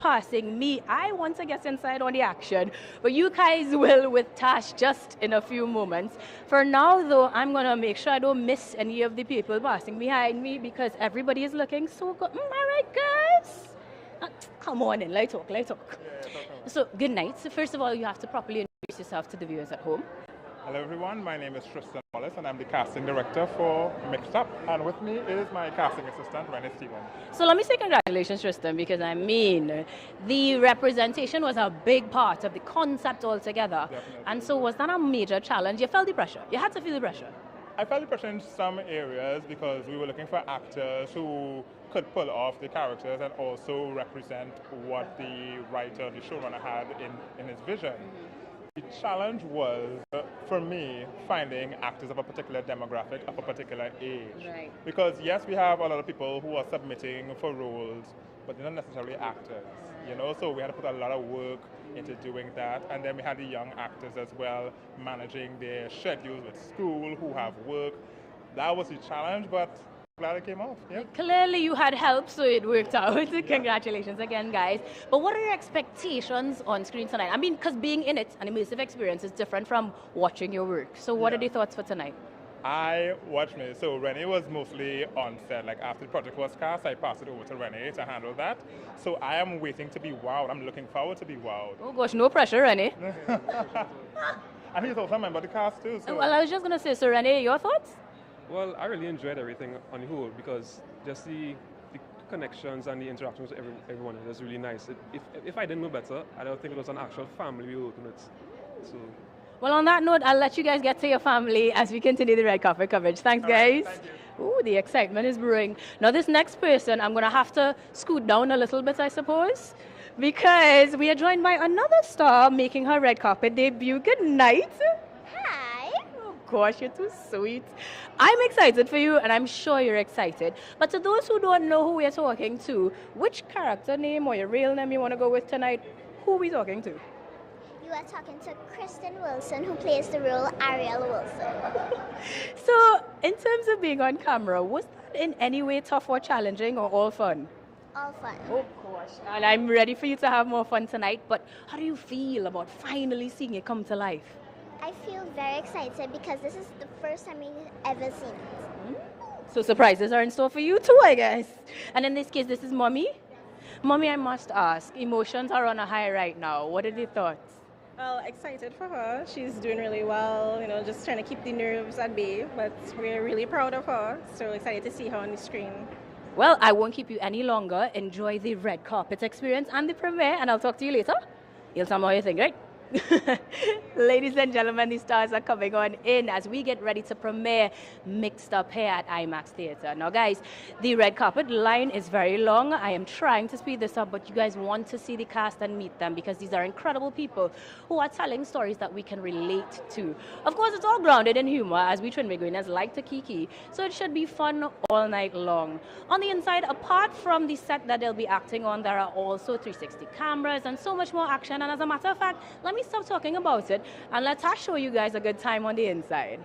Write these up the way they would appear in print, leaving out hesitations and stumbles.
passing me. I want to get inside on the action, but you guys will with Tash just in a few moments. For now, though, I'm going to make sure I don't miss any of the people passing behind me because everybody is looking so good. All right, guys. Come on in, let's talk, let's talk. So, good night. So, first of all, you have to properly introduce yourself to the viewers at home. Hello everyone, my name is Tristan Wallace and I'm the casting director for Mixed Up, and with me is my casting assistant, Rennie Stevens. So let me say congratulations, Tristan, because I mean, the representation was a big part of the concept altogether. Definitely. And so was that a major challenge? You felt the pressure. You had to feel the pressure. I felt the pressure in some areas because we were looking for actors who could pull off the characters and also represent what the writer, the showrunner had in his vision. The challenge was, for me, finding actors of a particular demographic, of a particular age. Right. Because yes, we have a lot of people who are submitting for roles, but they're not necessarily actors. You know, so we had to put a lot of work into doing that. And then we had the young actors as well, managing their schedules with school, who have work. That was the challenge, but glad it came off. Yeah. Clearly you had help, so it worked out. Congratulations again, guys. But what are your expectations on screen tonight? I mean, because being in it, an immersive experience is different from watching your work. So what are the thoughts for tonight? I watched me. So Rennie was mostly on set. Like after the project was cast, I passed it over to Rennie to handle that. So I am waiting to be wowed. I'm looking forward to be wowed. Oh gosh, no pressure, Rennie. And he's also a member of the cast too. So. Well, I was just going to say, so Rennie, your thoughts? Well, I really enjoyed everything on the whole because just the connections and the interactions with everyone was really nice. If I didn't know better, I don't think it was an actual family we were working with. So. Well, on that note, I'll let you guys get to your family as we continue the red carpet coverage. Thanks, guys. Thank you. Ooh, the excitement is brewing. Now, this next person, I'm going to have to scoot down a little bit, I suppose, because we are joined by another star making her red carpet debut. Good night. Hi. Oh, gosh, you're too sweet. I'm excited for you, and I'm sure you're excited. But to those who don't know who we're talking to, which character name or your real name you want to go with tonight, who are we talking to? You are talking to Kristen Wilson, who plays the role Ariel Wilson. So, in terms of being on camera, was that in any way tough or challenging or all fun? All fun. Oh gosh, and I'm ready for you to have more fun tonight, but how do you feel about finally seeing it come to life? I feel very excited because this is the first time we've ever seen it. So surprises are in store for you too, I guess. And in this case, this is Mommy. Mommy, I must ask, emotions are on a high right now. What are the thoughts? Well, excited for her. She's doing really well, you know, just trying to keep the nerves at bay, but we're really proud of her. So excited to see her on the screen. Well, I won't keep you any longer. Enjoy the red carpet experience and the premiere, and I'll talk to you later. You'll tell me how you think, right? Ladies and gentlemen, the stars are coming on in as we get ready to premiere Mixed Up here at IMAX Theatre. Now guys, the red carpet line is very long. I am trying to speed this up, but you guys want to see the cast and meet them because these are incredible people who are telling stories that we can relate to. Of course, it's all grounded in humor as we Twin Beguinas like to kiki, so it should be fun all night long. On the inside, apart from the set that they'll be acting on, there are also 360 cameras and so much more action. And as a matter of fact, let me stop talking about it and let us show you guys a good time on the inside.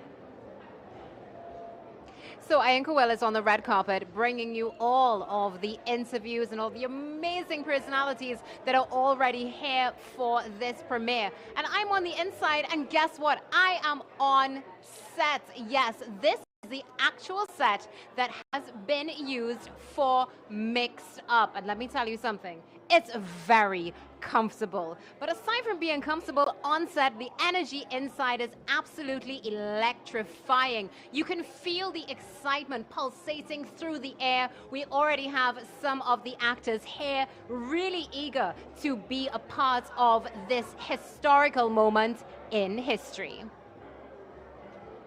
So Ian Cowell is on the red carpet bringing you all of the interviews and all the amazing personalities that are already here for this premiere. And I'm on the inside, and guess what? I am on set. Yes, this is the actual set that has been used for Mixed Up. And let me tell you something. It's very comfortable. But aside from being comfortable on set, the energy inside is absolutely electrifying. You can feel the excitement pulsating through the air. We already have some of the actors here really eager to be a part of this historical moment in history.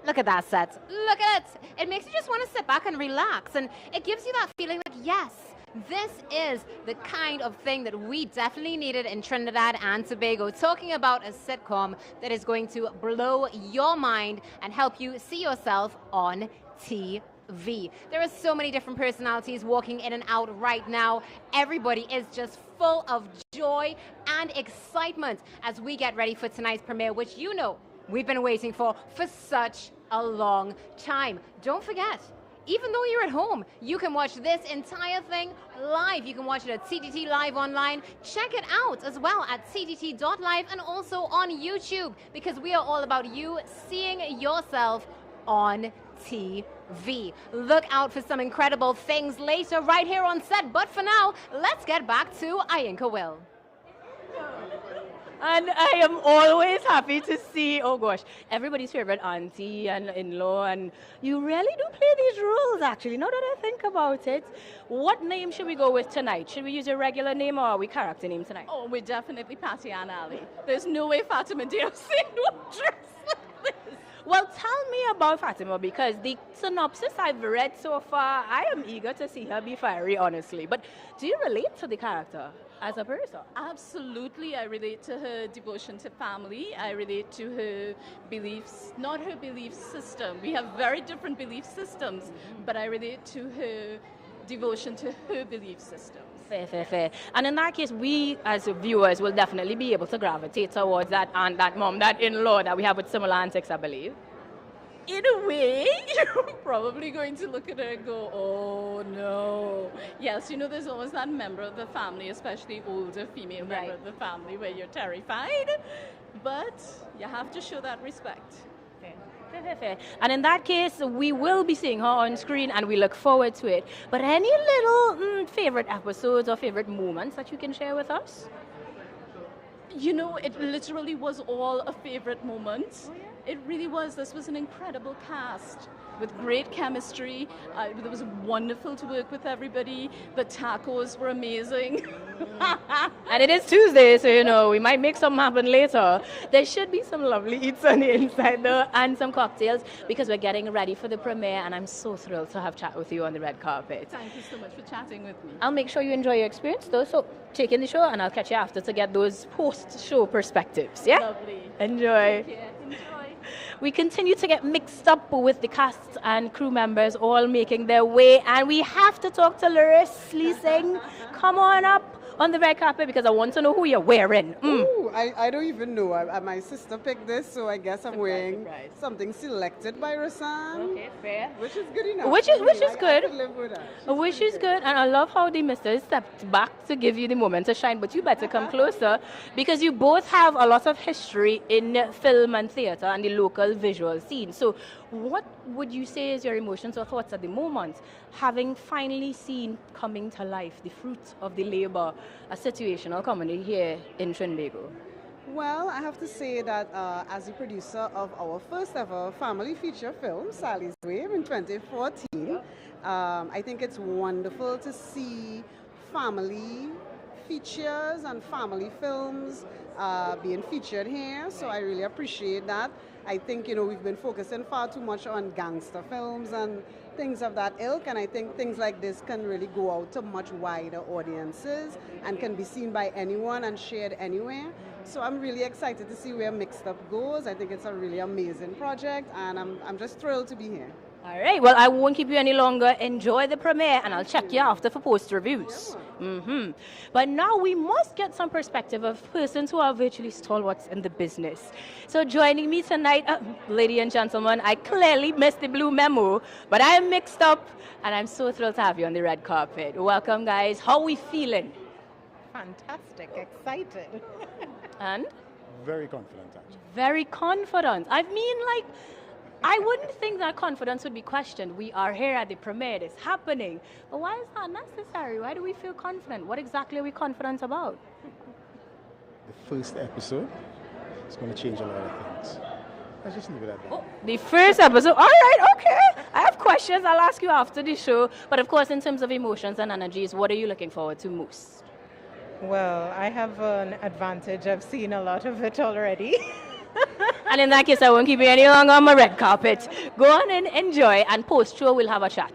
Look at that set. Look at it. It makes you just want to sit back and relax. And it gives you that feeling that, yes, this is the kind of thing that we definitely needed in Trinidad and Tobago, talking about a sitcom that is going to blow your mind and help you see yourself on TV. There are so many different personalities walking in and out right now. Everybody is just full of joy and excitement as we get ready for tonight's premiere, which you know we've been waiting for such a long time. Don't forget, even though you're at home, you can watch this entire thing live. You can watch it at CTT Live online. Check it out as well at ctt.live and also on YouTube, because we are all about you seeing yourself on TV. Look out for some incredible things later right here on set. But for now, let's get back to Ayinka Will. And I am always happy to see, oh gosh, everybody's favorite auntie and in-law, and you really do play these roles, actually, now that I think about it. What name should we go with tonight? Should we use a regular name, or are we character name tonight? Oh, we're definitely Patty and Ali. There's no way Fatima Diossi would dress like this. Well, tell me about Fatima, because the synopsis I've read so far, I am eager to see her be fiery, honestly. But do you relate to the character as a person? Absolutely, I relate to her devotion to family. I relate to her beliefs, not her belief system. We have very different belief systems, but I relate to her devotion to her belief system. Fair, fair, fair. And in that case, we as viewers will definitely be able to gravitate towards that aunt, that mom, that in-law that we have with similar antics, I believe. In a way, you're probably going to look at her and go, oh no. Yes, you know, there's always that member of the family, especially older female member of the family, where you're terrified, but you have to show that respect. Fair, fair, fair. And in that case, we will be seeing her on screen and we look forward to it. But any little favorite episodes or favorite moments that you can share with us? You know, it literally was all a favorite moment. Oh, yeah? It really was. This was an incredible cast with great chemistry. It was wonderful to work with everybody. The tacos were amazing. And it is Tuesday, so you know, we might make something happen later. There should be some lovely eats on the inside though, and some cocktails, because we're getting ready for the premiere, and I'm so thrilled to have chat with you on the red carpet. Thank you so much for chatting with me. I'll make sure you enjoy your experience though, so take in the show and I'll catch you after to get those post-show perspectives, yeah? Lovely. Enjoy. Take care. Enjoy. We continue to get mixed up with the cast and crew members all making their way, and we have to talk to Leslie Singh. Come on up on the red carpet, because I want to know who you're wearing. Ooh, I don't even know. My sister picked this, so I guess I'm wearing something selected by Rasan. Okay, fair. Which is good enough. Which is good. I could live with that. Which is good, and I love how the mister stepped back to give you the moment to shine, but you better come closer, because you both have a lot of history in film and theatre and the local visual scene. So what would you say is your emotions or thoughts at the moment, having finally seen coming to life the fruit of the labor, a situational comedy here in Trinbago? Well, I have to say that as the producer of our first ever family feature film, Sally's Wave, in 2014, I think it's wonderful to see family features and family films being featured here, so I really appreciate that. I think, you know, we've been focusing far too much on gangster films and things of that ilk, and I think things like this can really go out to much wider audiences and can be seen by anyone and shared anywhere. So I'm really excited to see where Mixed Up goes. I think it's a really amazing project, and I'm just thrilled to be here. All right, well, I won't keep you any longer. Enjoy the premiere, and I'll check you after for post reviews. But now we must get some perspective of persons who are virtually stalwarts in the business. So joining me tonight, ladies and gentlemen, I clearly missed the blue memo, but I am mixed up, and I'm so thrilled to have you on the red carpet. Welcome, guys. How are we feeling? Fantastic, excited. And? Very confident, actually. Very confident. I mean, like, I wouldn't think that confidence would be questioned. We are here at the premiere, it's happening. But why is that necessary? Why do we feel confident? What exactly are we confident about? The first episode is going to change a lot of things. Let's just leave it at that. Oh, the first episode. All right, okay. I have questions. I'll ask you after the show. But of course, in terms of emotions and energies, what are you looking forward to most? Well, I have an advantage. I've seen a lot of it already. And in that case, I won't keep you any longer on my red carpet. Go on and enjoy, and post-show we'll have a chat.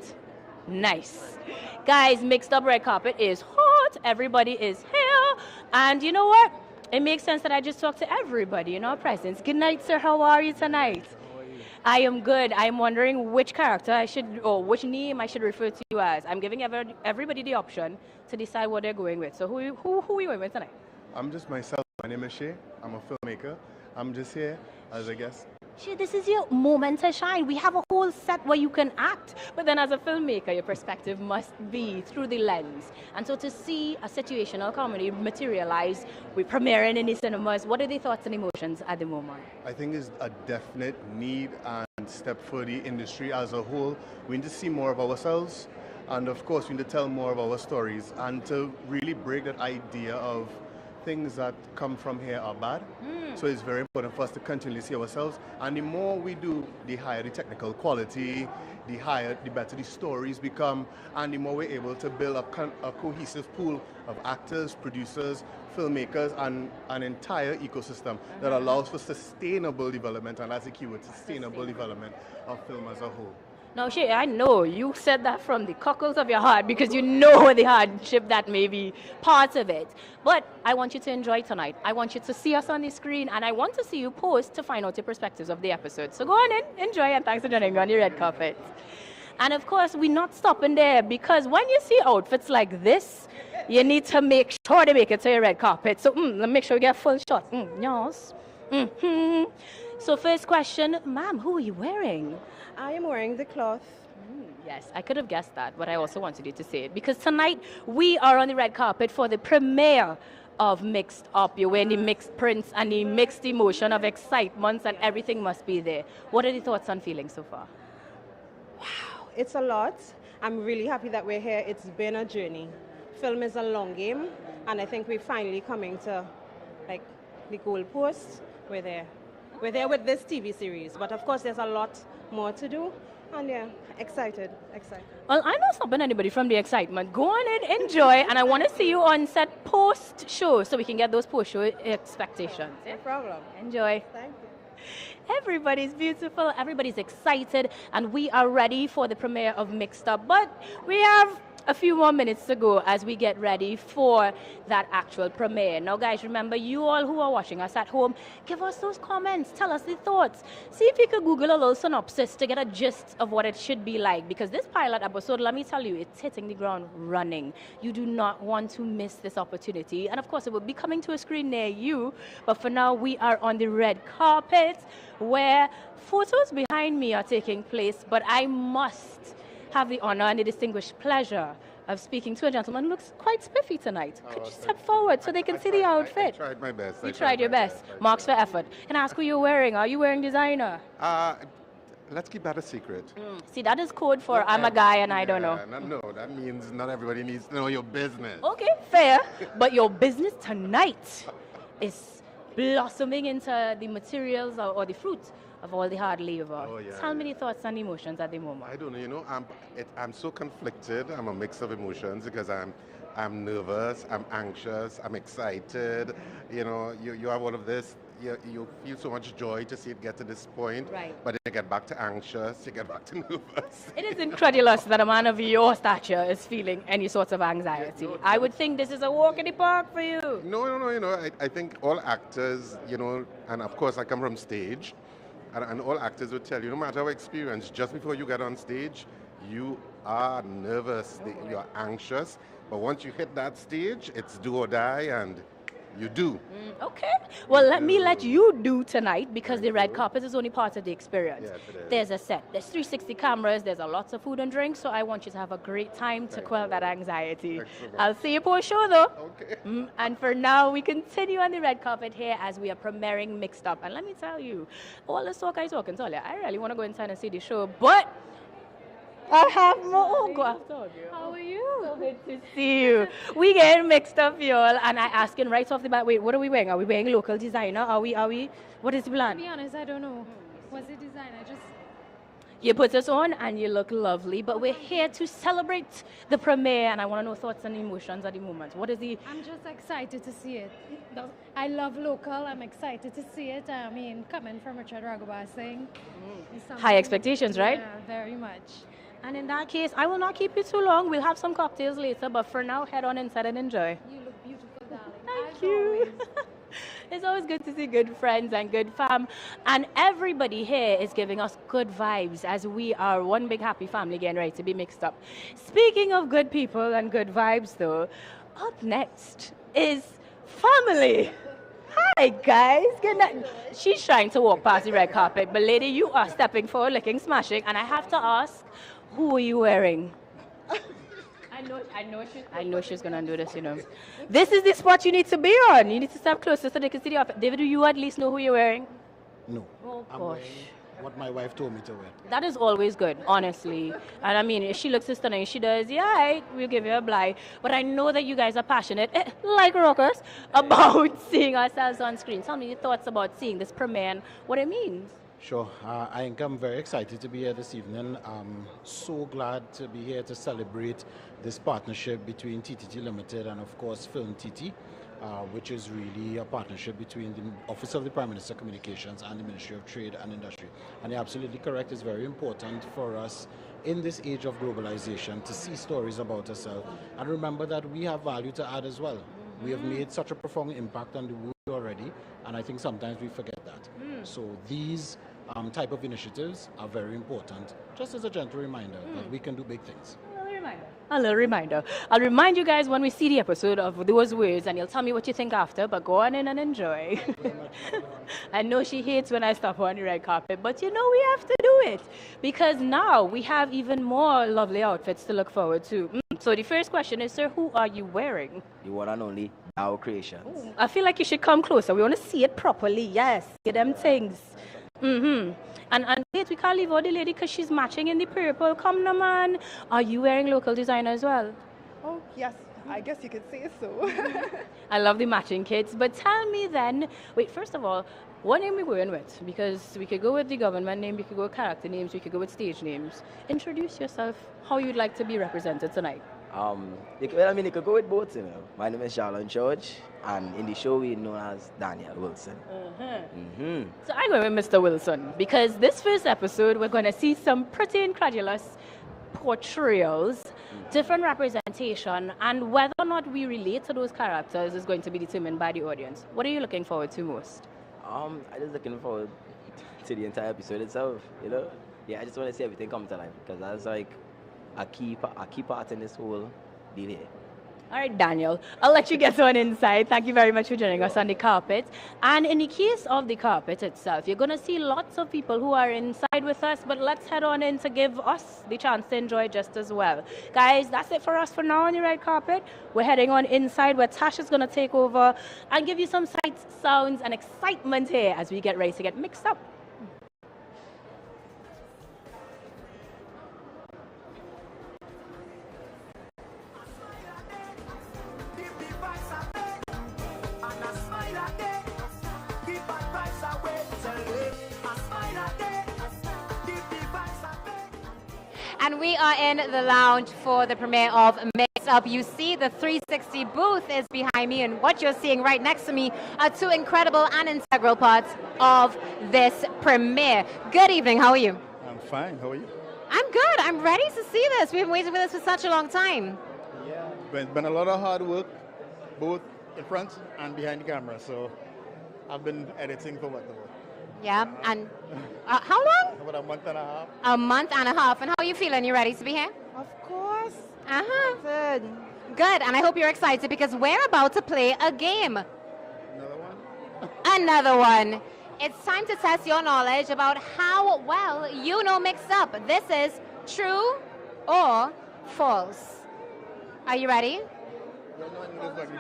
Nice. Guys, Mixed Up Red Carpet is hot. Everybody is here. And you know what? It makes sense that I just talk to everybody in our presence. Good night, sir. How are you tonight? How are you? I am good. I'm wondering which character I should, or which name I should refer to you as. I'm giving everybody the option to decide what they're going with. So who are you going with tonight? I'm just myself. My name is Shay. I'm a filmmaker. I'm just here as a guest. Shit, this is your moment to shine. We have a whole set where you can act. But then as a filmmaker, your perspective must be through the lens. And so to see a situational comedy materialize, we're premiering in the cinemas. What are the thoughts and emotions at the moment? I think it's a definite need and step for the industry as a whole. We need to see more of ourselves. And of course, we need to tell more of our stories and to really break that idea of things that come from here are bad. So it's very important for us to continually see ourselves. And the more we do, the higher the technical quality, the better the stories become, and the more we're able to build a cohesive pool of actors, producers, filmmakers, and an entire ecosystem that allows for sustainable development, and that's the keyword, sustainable development of film as a whole. Now, Shay, I know you said that from the cockles of your heart because you know the hardship that may be part of it. But I want you to enjoy tonight. I want you to see us on the screen, and I want to see you post to find out your perspectives of the episode. So go on in, enjoy, and thanks for joining me on the red carpet. And of course, we're not stopping there because when you see outfits like this, you need to make sure to make it to your red carpet. So let's make sure we get a full shot. Yes. So first question, ma'am, who are you wearing? I am wearing the cloth. Yes, I could have guessed that, but I also wanted you to say it because tonight we are on the red carpet for the premiere of Mixed Up. You're wearing the mixed prints and the mixed emotion of excitement, and everything must be there. What are the thoughts and feelings so far? Wow, it's a lot. I'm really happy that we're here. It's been a journey. Film is a long game, and I think we're finally coming to like the goal post. We're there. We're there with this TV series, but of course there's a lot more to do, and yeah, excited. Well, I'm not stopping anybody from the excitement. Go on in, enjoy, and I want to see you on set post-show so we can get those post-show expectations. No problem. Enjoy. Thank you. Everybody's beautiful, everybody's excited, and we are ready for the premiere of Mixed Up. But we have a few more minutes to go as we get ready for that actual premiere. Now, guys, remember, you all who are watching us at home, give us those comments, tell us the thoughts. See if you could Google a little synopsis to get a gist of what it should be like, because this pilot episode, let me tell you, it's hitting the ground running. You do not want to miss this opportunity. And of course, it will be coming to a screen near you. But for now, we are on the red carpet where photos behind me are taking place, but I must have the honor and the distinguished pleasure of speaking to a gentleman who looks quite spiffy tonight. Could you step forward so they can see the outfit? I tried my best. You tried your best. Marks for effort. Can I ask who you're wearing? Are you wearing designer? Let's keep that a secret. See, that is code for I'm a guy and I don't know. No, that means not everybody needs to know your business. Okay, fair. But your business tonight is blossoming into the materials or the fruit of all the hard labor. Tell me the thoughts and emotions at the moment. I don't know, I'm so conflicted. I'm a mix of emotions because I'm nervous, I'm anxious, I'm excited. You have all of this. You feel so much joy to see it get to this point, right? But then you get back to anxious, you get back to nervous. It is incredulous that a man of your stature is feeling any sort of anxiety. I would think this is a walk in the park for you. No, I think all actors, and of course I come from stage, and all actors would tell you, no matter how experienced, just before you get on stage, you are nervous, you're anxious, but once you hit that stage, it's do or die, and you do. Okay. Well, let me let you do tonight because the red carpet is only part of the experience. Yes, it is. There's a set. There's 360 cameras. There's a lots of food and drinks. So I want you to have a great time to quell that anxiety. I'll see you post-show though. Okay. And for now, we continue on the red carpet here as we are premiering Mixed Up. And let me tell you, all this talk I talking to you, I really want to go inside and see the show, but I have more. Go after you. How are you? So good to see you. We getting mixed up, y'all, and I asking right off the bat. Wait, what are we wearing? Are we wearing local designer? Are we? What is the plan? To be honest, I don't know. What's the design? You put us on and you look lovely, but we're here to celebrate the premiere, and I want to know thoughts and emotions at the moment. What is the? I'm just excited to see it. I love local. I'm excited to see it. I mean, coming from Richard Raghubar Singh. High expectations, right? Yeah, very much. And in that case, I will not keep you too long. We'll have some cocktails later, but for now, head on inside and enjoy. You look beautiful, darling. Thank you. It's always good to see good friends and good fam. And everybody here is giving us good vibes as we are one big happy family getting ready to be mixed up. Speaking of good people and good vibes, though, up next is family. right, guys. She's trying to walk past the red carpet, but lady, you are stepping forward, looking smashing, and I have to ask, who are you wearing? I know she's gonna do this, you know. This is the spot you need to be on. You need to step closer so they can see the outfit. David, do you at least know who you're wearing? No. Oh, I'm gosh. wearing what my wife told me to wear. That is always good, honestly. And I mean, if she looks as stunning as she does, yeah, right, we'll give you a blight. But I know that you guys are passionate, like rockers, about seeing ourselves on screen. Tell me your thoughts about seeing this premiere and what it means. Sure. I think I'm very excited to be here this evening. I'm so glad to be here to celebrate this partnership between TTT Limited and, of course, Film TT, which is really a partnership between the Office of the Prime Minister Communications and the Ministry of Trade and Industry. And you're absolutely correct, it's very important for us in this age of globalization to see stories about ourselves and remember that we have value to add as well. We have made such a profound impact on the world already, and I think sometimes we forget that. So these type of initiatives are very important, just as a gentle reminder that we can do big things. A little reminder. I'll remind you guys when we see the episode of those words, and you'll tell me what you think after, but go on in and enjoy. I know she hates when I stop on the red carpet, but you know we have to do it because now we have even more lovely outfits to look forward to. So the first question is, sir, who are you wearing? The one and only Our Creations. I feel like you should come closer. We want to see it properly. Yes, get them things. And wait, we can't leave out the lady because she's matching in the purple. Come on, man. Are you wearing local designer as well? Oh, yes. I guess you could say so. I love the matching kits. But tell me then, wait, first of all, what name we going with? Because we could go with the government name, we could go with character names, we could go with stage names. Introduce yourself, how you'd like to be represented tonight. You could go with both, you know. My name is Charlotte George, and in the show we're known as Daniel Wilson. So I'm going with Mr. Wilson, because this first episode, we're going to see some pretty incredulous portrayals, different representation, and whether or not we relate to those characters is going to be determined by the audience. What are you looking forward to most? I'm just looking forward to the entire episode itself, you know. Yeah, I just want to see everything come to life, because that's like a key part in this whole deal here. All right, Daniel, I'll let you get on inside. Thank you very much for joining us on the carpet. And in the case of the carpet itself, you're going to see lots of people who are inside with us, but let's head on in to give us the chance to enjoy just as well. Guys, that's it for us for now on the red carpet. We're heading on inside where Tash is going to take over and give you some sights, sounds, and excitement here as we get ready to get mixed up. And we are in the lounge for the premiere of Mix Up. You see the 360 booth is behind me, and what you're seeing right next to me are two incredible and integral parts of this premiere. Good evening, how are you? I'm fine, how are you? I'm good, I'm ready to see this. We've been waiting for this for such a long time. Yeah. It's been a lot of hard work, both in front and behind the camera, so I've been editing for what? Yeah, and how long? About a month and a half. A month and a half. And how are you feeling? You ready to be here? Of course. Good. Good, and I hope you're excited because we're about to play a game. Another one? Another one. It's time to test your knowledge about how well you know Mix Up. This is true or false. Are you ready?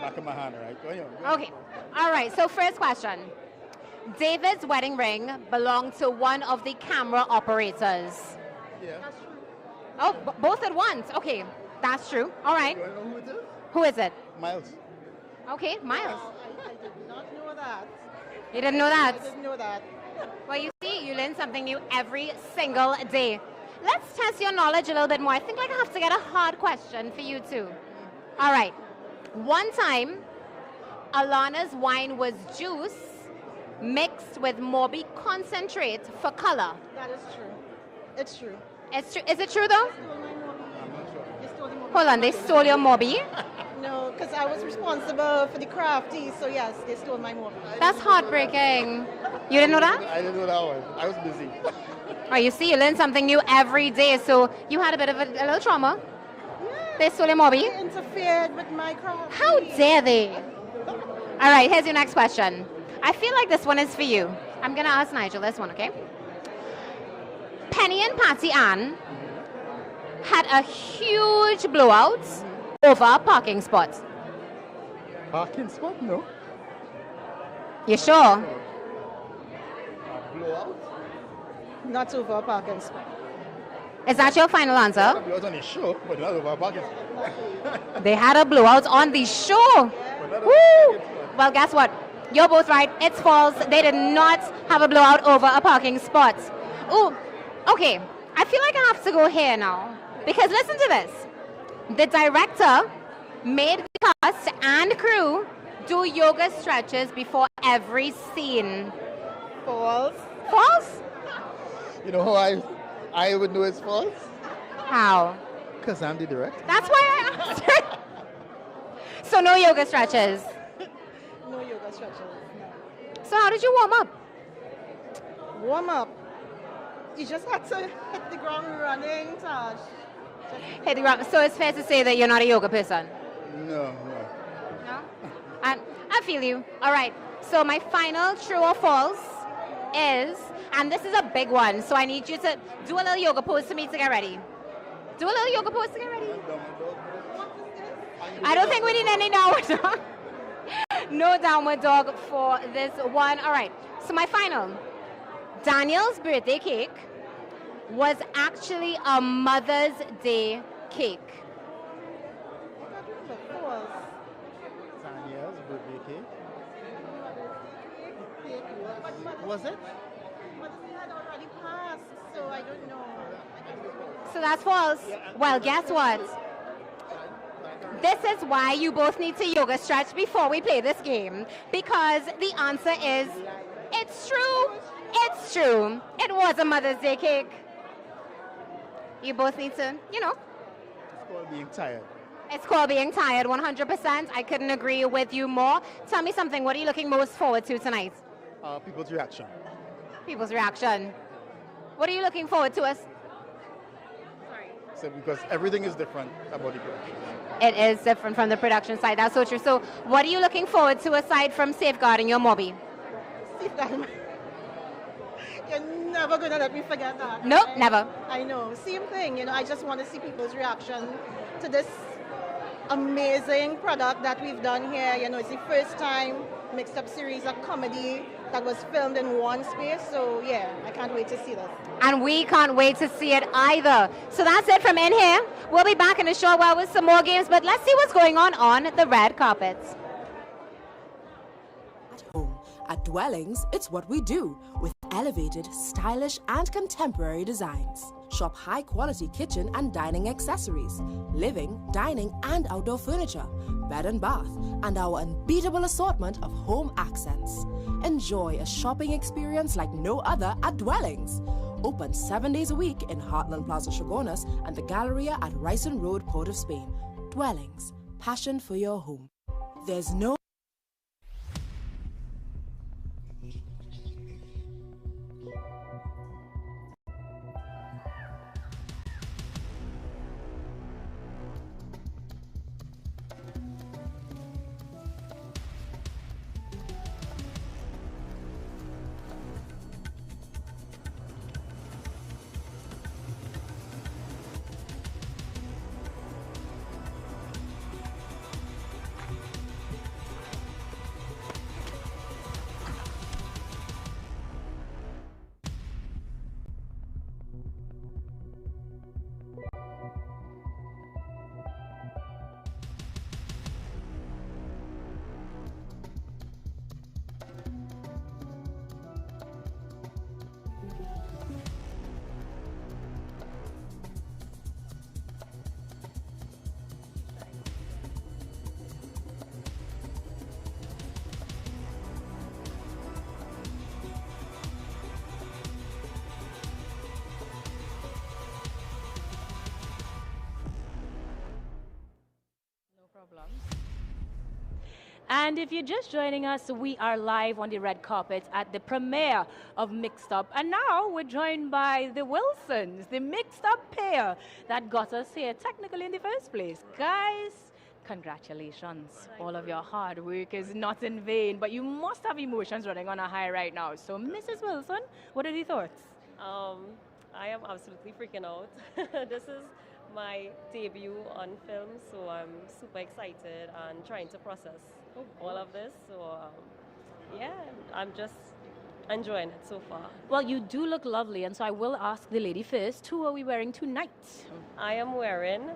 Back of my hand, right? Okay. All right, so first question. David's wedding ring belonged to one of the camera operators. Yeah. Oh, both at once. Okay, that's true. All right. You know who it is? Who is it? Miles. Okay, Miles. I did not know that. You didn't know that? I didn't know that. Well, you see, you learn something new every single day. Let's test your knowledge a little bit more. I think I have to get a hard question for you too. All right. One time, Alana's wine was juice mixed with Moby concentrate for color. That is true. It's true. It's true. Is it true though? They stole the Moby. Hold on, they stole your Moby? No, because I was responsible for the crafty, so yes, they stole my Moby. That's heartbreaking. You didn't know that? I didn't know that one. I was busy. Oh, you see, you learn something new every day, so you had a bit of a little trauma. Yeah. They stole your Moby? They interfered with my crafty. How dare they? All right, here's your next question. I feel like this one is for you. I'm going to ask Nigel this one, okay? Penny and Patty Ann had a huge blowout over a parking spot. Parking spot? No. You sure? Blowout? Not over a parking spot. Is that your final answer? Blowout on the show, but not over a parking spot. They had a blowout on the show. Woo! Well, guess what? You're both right. It's false. They did not have a blowout over a parking spot. Ooh, okay. I feel like I have to go here now. Because listen to this. The director made the cast and crew do yoga stretches before every scene. False. False? You know how I would know it's false? How? Because I'm the director. That's why I asked it. So no yoga stretches. No yoga stretches. So how did you warm up? Warm up. You just had to hit the ground running, Taj. Hit the ground. So it's fair to say that you're not a yoga person. No. No? I feel you. All right. So my final true or false is, and this is a big one, so I need you to do a little yoga pose to me to get ready. Do a little yoga pose to get ready. I don't think we need any downward dog. No downward dog for this one. All right. So my final. Daniel's birthday cake was actually a Mother's Day cake. Danielle's birthday cake. Was it? Had already passed, so I don't know. So that's false. Well, guess what? This is why you both need to yoga stretch before we play this game. Because the answer is, it's true. It's true. It was a Mother's Day cake. You both need to, It's called being tired. It's called being tired, 100%. I couldn't agree with you more. Tell me something. What are you looking most forward to tonight? People's reaction. People's reaction. What are you looking forward to us? So because everything is different about the production. It is different from the production side. That's so true. So what are you looking forward to aside from safeguarding your mobby? Safeguarding. You're never going to let me forget that. Nope, right? never. I know. Same thing. I just want to see people's reaction to this amazing product that we've done here. It's the first time mixed up series of comedy that was filmed in one space. So yeah, I can't wait to see that. And we can't wait to see it either. So that's it from in here. We'll be back in a short while with some more games, but let's see what's going on the red carpets. At Dwellings, it's what we do with elevated, stylish, and contemporary designs. Shop high-quality kitchen and dining accessories, living, dining, and outdoor furniture, bed and bath, and our unbeatable assortment of home accents. Enjoy a shopping experience like no other at Dwellings. Open 7 days a week in Heartland Plaza Chagonas and the Galleria at Ryson Road, Port of Spain. Dwellings, passion for your home. There's no And if you're just joining us, we are live on the red carpet at the premiere of Mixed Up. And now we're joined by the Wilsons, the mixed up pair that got us here technically in the first place. Guys, Congratulations. All of your hard work is not in vain, but you must have emotions running on a high right now. So, Mrs. Wilson, what are your thoughts? I am absolutely freaking out. This is my debut on film, so I'm super excited and trying to process all of this. So, yeah, I'm just enjoying it so far. Well, you do look lovely, and so I will ask the lady first, who are we wearing tonight? I am wearing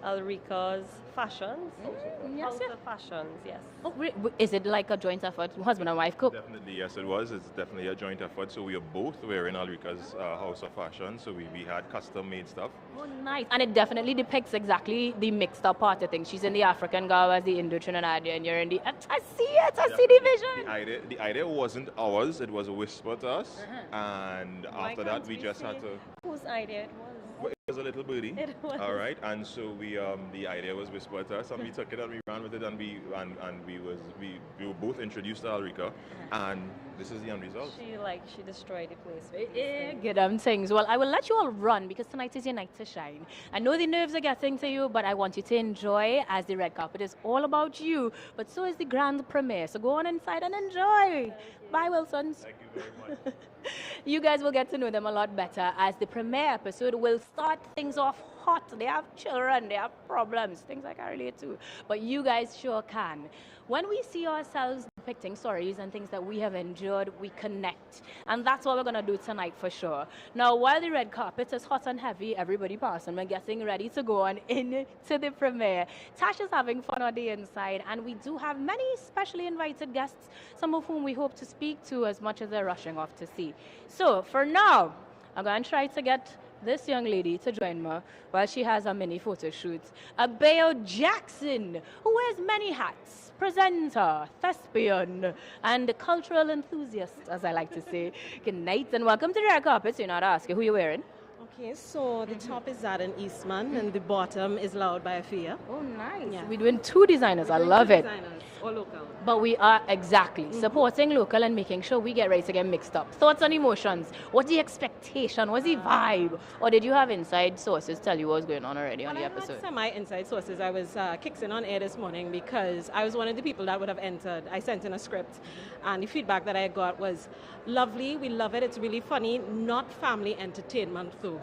Alrika's fashions. Yes, House of Fashions, yes. Oh, is it like a joint effort, husband and wife cook? Definitely, yes, it was. It's definitely a joint effort. So we are both wearing Alrika's House of Fashion. So we had custom-made stuff. Oh, nice. And it definitely depicts exactly the mixed up part of things. She's in the African garb as the Indo-Trinidadian, and you're in the... I see it. I see the vision. The idea wasn't ours. It was a whisper to us. And after that, we just had to... Whose idea it was? It was a little birdie. It was. All right. And so we, the idea was whispered to us, and we took it and we ran with it, and we were both introduced to Alrika, and this is the end result. She destroyed the place. Get them things. Well, I will let you all run because tonight is your night to shine. I know the nerves are getting to you, but I want you to enjoy, as the red carpet is all about you, but so is the grand premiere. So go on inside and enjoy. Bye, Wilsons. Thank you very much. You guys will get to know them a lot better as the premiere episode will start things off hot. They have children, they have problems, things I can relate to. But you guys sure can. When we see ourselves depicting stories and things that we have endured, we connect. And that's what we're going to do tonight for sure. Now, while the red carpet is hot and heavy, everybody passing, we're getting ready to go on into the premiere. Tash is having fun on the inside, and we do have many specially invited guests, some of whom we hope to speak to as much as they're rushing off to see. So, for now, I'm going to try to get this young lady to join me while she has a mini photo shoot. Abeo Jackson, who wears many hats, presenter, thespian, and cultural enthusiast, as I like to say. Good night and welcome to the red carpet. So you're not asking who you're wearing. Okay, so the top is Zaden Eastman and the bottom is Loud by Afia. Oh, nice. Yeah. We're doing two designers. I love it. Designers, all local. But we are exactly supporting local and making sure we get ready to get mixed up. Thoughts and emotions. What's the expectation? What's the vibe? Or did you have inside sources tell you what was going on already on the episode? I had my inside sources. I was kicking on air this morning because I was one of the people that would have entered. I sent in a script, and the feedback that I got was lovely. We love it. It's really funny. Not family entertainment though.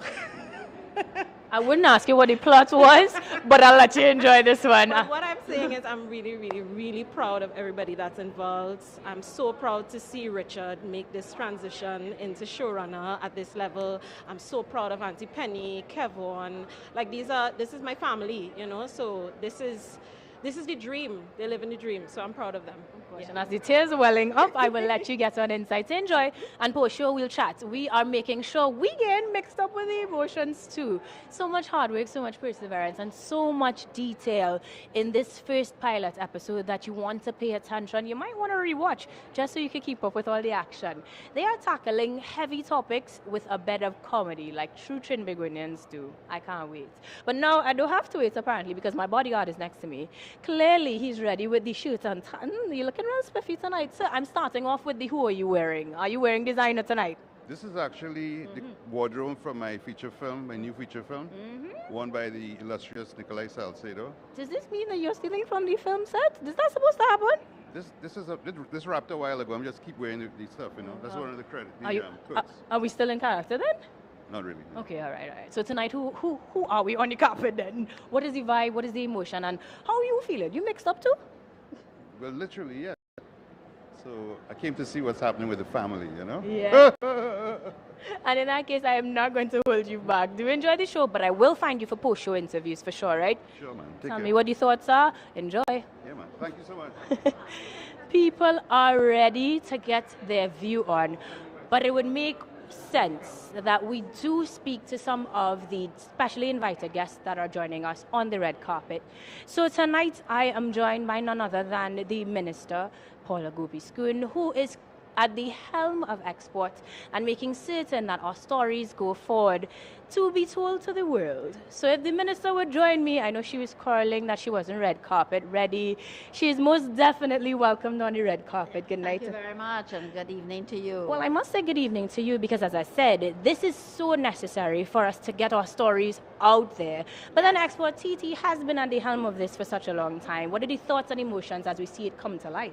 I wouldn't ask you what the plot was, but I'll let you enjoy this one. But what I'm saying is I'm really, really, really proud of everybody that's involved. I'm so proud to see Richard make this transition into showrunner at this level. I'm so proud of Auntie Penny, Kevon. Like this is my family, you know, so this is the dream. They live in the dream, so I'm proud of them. Yeah. And as the tears are welling up, I will let you get on inside to enjoy. And post show, we'll chat. We are making sure we get mixed up with the emotions too. So much hard work, so much perseverance, and so much detail in this first pilot episode that you want to pay attention. You might want to rewatch just so you can keep up with all the action. They are tackling heavy topics with a bed of comedy, like true Trinbagonians do. I can't wait. But now I don't have to wait apparently because my bodyguard is next to me. Clearly, he's ready with the shirt and you're looking real spiffy tonight, sir. I'm starting off with the who are you wearing? Are you wearing designer tonight? This is actually the wardrobe from my feature film, my new feature film, worn by the illustrious Nikolai Salcedo. Does this mean that you're stealing from the film set? Is that supposed to happen? This wrapped a while ago. I'm just keep wearing the stuff, you know. That's one of the credit. Are we still in character then? Not really. No. Okay, all right. So tonight, who are we on the carpet then? What is the vibe? What is the emotion? And how are you feeling? You mixed up too? Well, literally, yeah. So I came to see what's happening with the family, you know? Yeah. And in that case, I am not going to hold you back. Do enjoy the show, but I will find you for post-show interviews for sure, right? Sure, man. Tell me what your thoughts are. Enjoy. Yeah, man. Thank you so much. People are ready to get their view on, but it would make sense that we do speak to some of the specially invited guests that are joining us on the red carpet. So tonight I am joined by none other than the Minister, Paula Gopi-Skun, who is at the helm of export and making certain that our stories go forward to be told to the world. So if the minister would join me, I know she was quarreling that she wasn't red carpet ready. She is most definitely welcomed on the red carpet. Good night. Thank you very much, and good evening to you. Well, I must say good evening to you because, as I said, this is so necessary for us to get our stories out there. But then Export TT has been at the helm of this for such a long time. What are the thoughts and emotions as we see it come to life?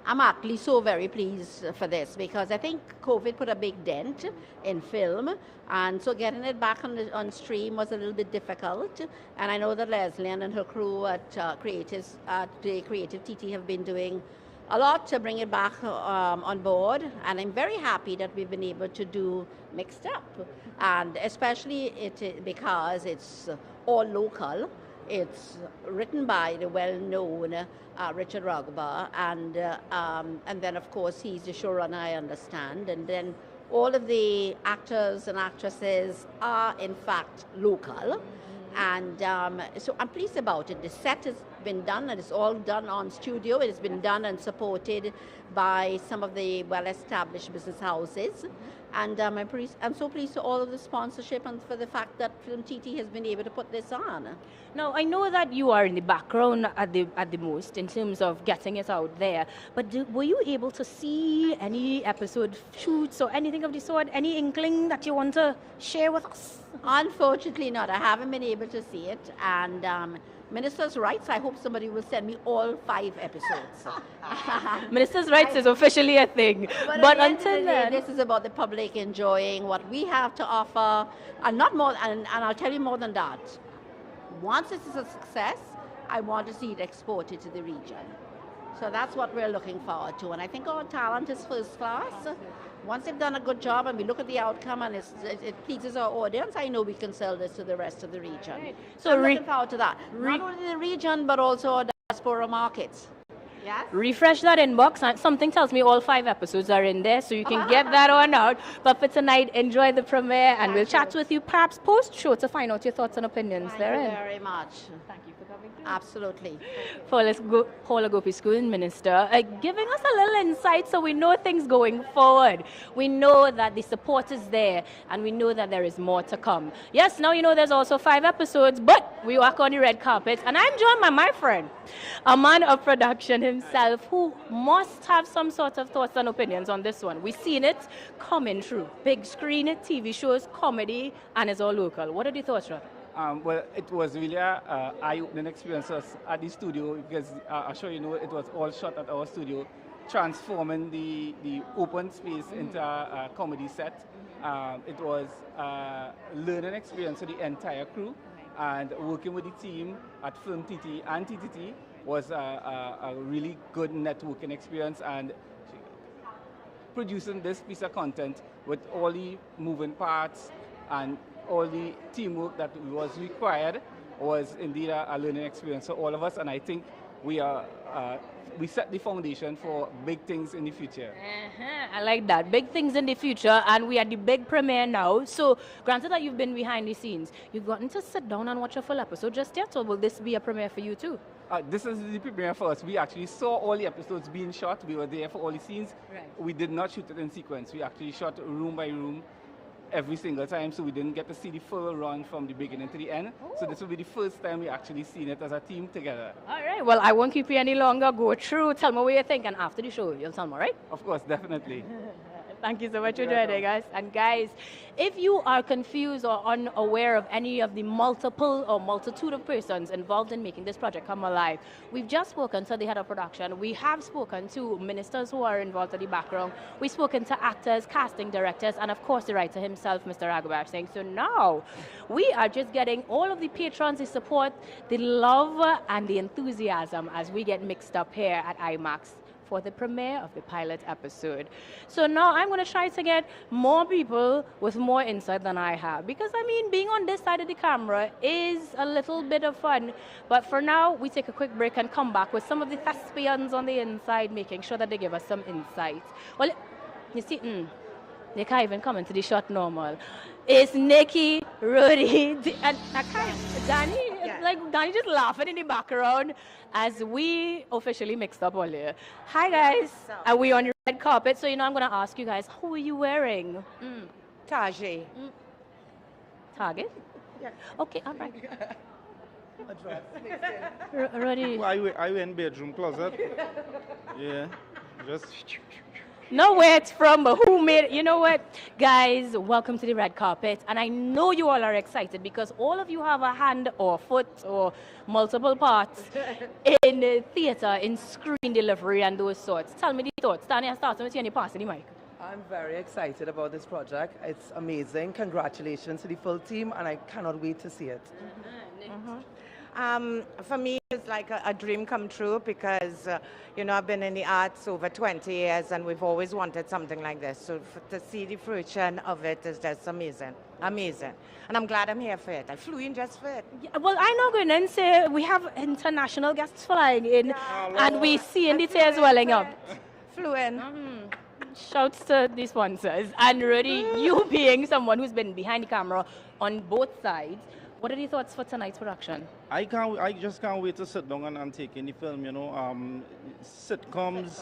I'm actually so very pleased for this because I think COVID put a big dent in film, and so getting it back on stream was a little bit difficult. And I know that Leslie and her crew at the Creative TT have been doing a lot to bring it back on board, and I'm very happy that we've been able to do Mixed Up, and especially because it's all local. It's written by the well-known Richard Raghubar, and then of course he's the showrunner, I understand, and then all of the actors and actresses are in fact local, and so I'm pleased about it. The set has been done, and it's all done on studio. It has been done and supported by some of the well-established business houses. And I'm so pleased to all of the sponsorship and for the fact that Film TT has been able to put this on. Now, I know that you are in the background at the most in terms of getting it out there, but were you able to see any episode shoots or anything of the sort? Any inkling that you want to share with us? Unfortunately not. I haven't been able to see it. And Minister's Rights, I hope somebody will send me all 5 episodes. Minister's Rights is officially a thing. But until then, this is about the public enjoying what we have to offer, and not more. And I'll tell you more than that. Once this is a success, I want to see it exported to the region. So that's what we're looking forward to. And I think our talent is first class. Once they've done a good job and we look at the outcome and it pleases our audience, I know we can sell this to the rest of the region. Right. So I'm looking forward to that. Not only the region, but also our diaspora markets. Yes? Refresh that inbox, and something tells me all 5 episodes are in there, so you can get that on out. But for tonight, enjoy the premiere, and we'll chat with you perhaps post-show to find out your thoughts and opinions therein. Thank you very much. Thank you for coming through. Absolutely. Paula Gopi-Schoon, Minister, giving us a little insight so we know things going forward. We know that the support is there, and we know that there is more to come. Yes, now you know there's also 5 episodes, but we walk on the red carpet, and I'm joined by my friend, a man of production himself, who must have some sort of thoughts and opinions on this one. We've seen it coming through. Big screen, TV shows, comedy, and it's all local. What are the thoughts, Rod? Well, it was really an eye-opening experience at the studio because I'm sure you know it was all shot at our studio, transforming the open space into a comedy set. It was a learning experience for the entire crew, and working with the team at Film TT and TTT was a really good networking experience, and producing this piece of content with all the moving parts and all the teamwork that was required was indeed a learning experience for all of us, and I think we set the foundation for big things in the future. I like that. Big things in the future, and we are the big premiere now. So, granted that you've been behind the scenes, you've gotten to sit down and watch a full episode just yet, or will this be a premiere for you too? This is the premiere for us. We actually saw all the episodes being shot. We were there for all the scenes. Right. We did not shoot it in sequence. We actually shot room by room every single time, so we didn't get to see the full run from the beginning to the end. So this will be the first time we actually seen it as a team together. All right, well, I won't keep you any longer. Go through, tell me what you think, and after the show, you'll tell me, all right? Of course, definitely. Thank you so much for joining us. And guys, if you are confused or unaware of any of the multiple or multitude of persons involved in making this project come alive, we've just spoken to the head of production. We have spoken to ministers who are involved in the background. We've spoken to actors, casting directors, and of course the writer himself, Mr. Raghubar Singh. So now we are just getting all of the patrons, the support, the love, and the enthusiasm as we get mixed up here at IMAX for the premiere of the pilot episode. So now I'm going to try to get more people with more insight than I have, because I mean, being on this side of the camera is a little bit of fun. But for now, we take a quick break and come back with some of the thespians on the inside, making sure that they give us some insight. Well, you see, they can't even come into the shot normal. It's Nikki, Rudy, and Danny. like Danny just laughing in the background as we officially mixed up all here. Hi guys, are we on your red carpet? So I'm gonna ask you guys, who are you wearing? Tajay. Target? Yeah. Okay, all right. A dress. Ready? I in bedroom closet. Yeah. Just. Know where it's from, but who made it? You know what? Guys, welcome to the red carpet. And I know you all are excited because all of you have a hand or foot or multiple parts in theatre, in screen delivery and those sorts. Tell me the thoughts. Danny, I'm starting with you and you passing the mic. I'm very excited about this project. It's amazing. Congratulations to the full team, and I cannot wait to see it. For me, it's like a dream come true because, I've been in the arts over 20 years and we've always wanted something like this. So to see the fruition of it is just amazing. Amazing. And I'm glad I'm here for it. I flew in just for it. Yeah, well, I'm not going to say we have international guests flying in and we see in the tears welling up. Flew in. Shouts to the sponsors. And Rudy, you being someone who's been behind the camera on both sides, what are your thoughts for tonight's production? I just can't wait to sit down and take in the film. Sitcoms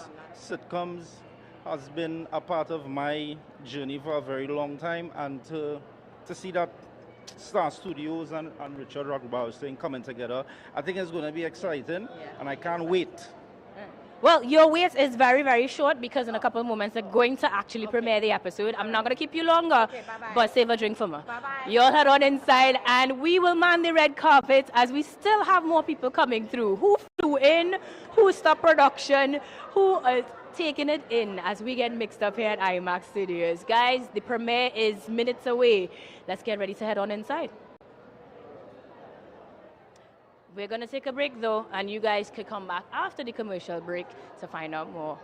has been a part of my journey for a very long time, and to see that Star Studios and Richard Rockbaustein coming together, I think it's going to be exciting, and I can't wait. Well, your wait is very, very short because in a couple of moments they're going to actually premiere the episode. I'm not going to keep you longer, but save a drink for me. You all head on inside and we will man the red carpet as we still have more people coming through. Who flew in, who stopped production, who is taking it in as we get mixed up here at IMAX Studios. Guys, the premiere is minutes away. Let's get ready to head on inside. We're going to take a break, though, and you guys could come back after the commercial break to find out more.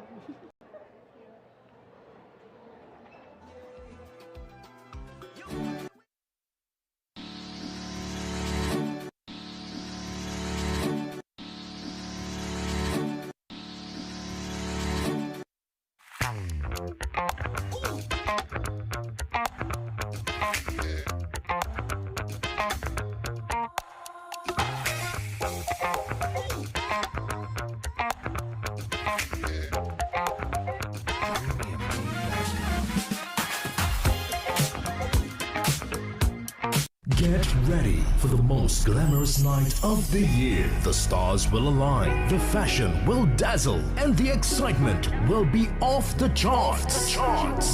Get ready for the most glamorous night of the year. The stars will align, the fashion will dazzle, and the excitement will be off the charts.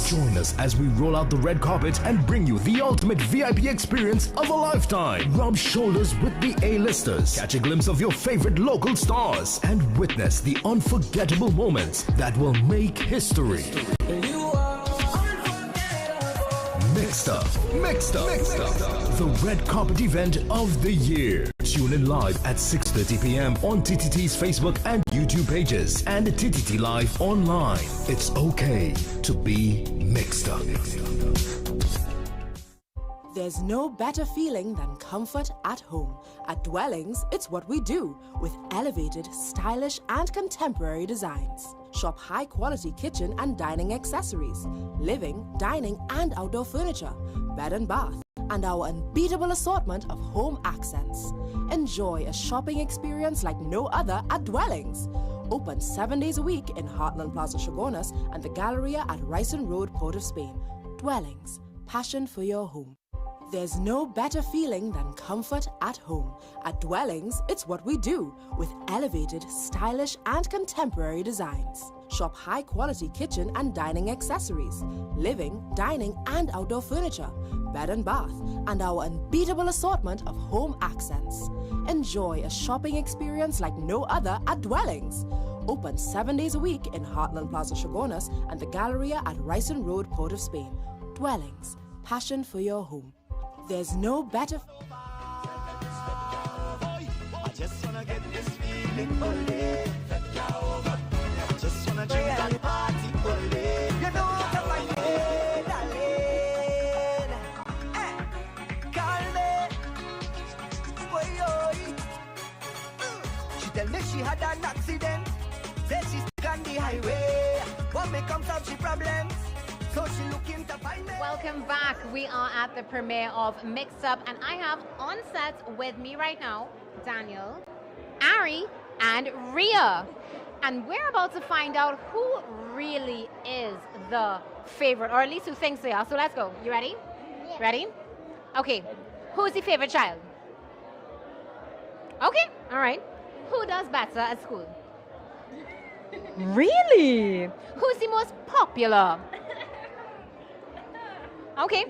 Join us as we roll out the red carpet and bring you the ultimate VIP experience of a lifetime. Rub shoulders with the A-listers, catch a glimpse of your favorite local stars, and witness the unforgettable moments that will make history. Mixed up. The red carpet event of the year. Tune in live at 6:30 p.m. on TTT's Facebook and YouTube pages and TTT Live online. It's okay to be mixed up. There's no better feeling than comfort at home. At Dwellings, it's what we do with elevated, stylish, and contemporary designs. Shop high-quality kitchen and dining accessories, living, dining, and outdoor furniture, bed and bath, and our unbeatable assortment of home accents. Enjoy a shopping experience like no other at Dwellings. Open 7 days a week in Heartland Plaza Chagonas and the Galleria at Ryson Road, Port of Spain. Dwellings, passion for your home. There's no better feeling than comfort at home. At Dwellings, it's what we do with elevated, stylish, and contemporary designs. Shop high-quality kitchen and dining accessories, living, dining, and outdoor furniture, bed and bath, and our unbeatable assortment of home accents. Enjoy a shopping experience like no other at Dwellings. Open 7 days a week in Heartland Plaza Chagonas and the Galleria at Ryson Road, Port of Spain. Dwellings, passion for your home. There's no better. I just wanna get this feeling, ole. Just wanna drink and party, ole. You know what I mean, darling. Call me. Oi, oi. She tell me she had an accident. Said she's stuck on the highway. What may come solve she problems? Welcome back. We are at the premiere of Mixed Up, and I have on set with me right now Daniel, Ari, and Rhea. And we're about to find out who really is the favorite, or at least who thinks they are. So let's go. You ready? Yeah. Ready? Okay. Who's the favorite child? Okay. All right. Who does better at school? Really? Who's the most popular? Okay.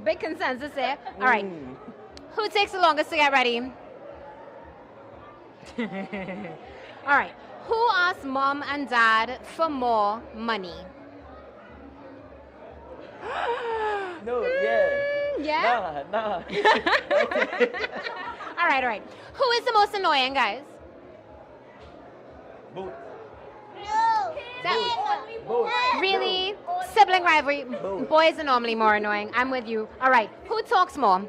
Big consensus there. All right. Who takes the longest to get ready? All right. Who asks mom and dad for more money? No, yeah. Yeah? Nah. All right, all right. Who is the most annoying, guys? Both. Both. Really? Sibling rivalry. Boys are normally more annoying. I'm with you. All right. Who talks more?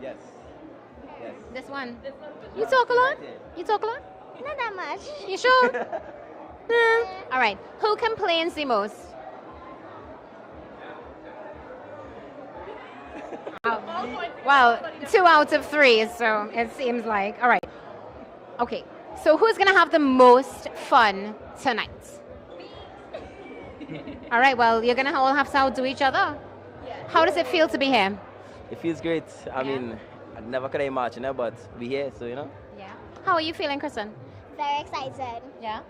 Yes. This one. You talk a lot? You talk a lot? Not that much. You sure? All right. Who complains the most? Well, 2 out of 3, so it seems like. All right. Okay. So who's going to have the most fun tonight? All right. Well, you're going to all have to outdo each other. How does it feel to be here? It feels great. I mean, I never could imagine it, but we here, so you know. Yeah. How are you feeling, Kristen? Very excited. Yeah.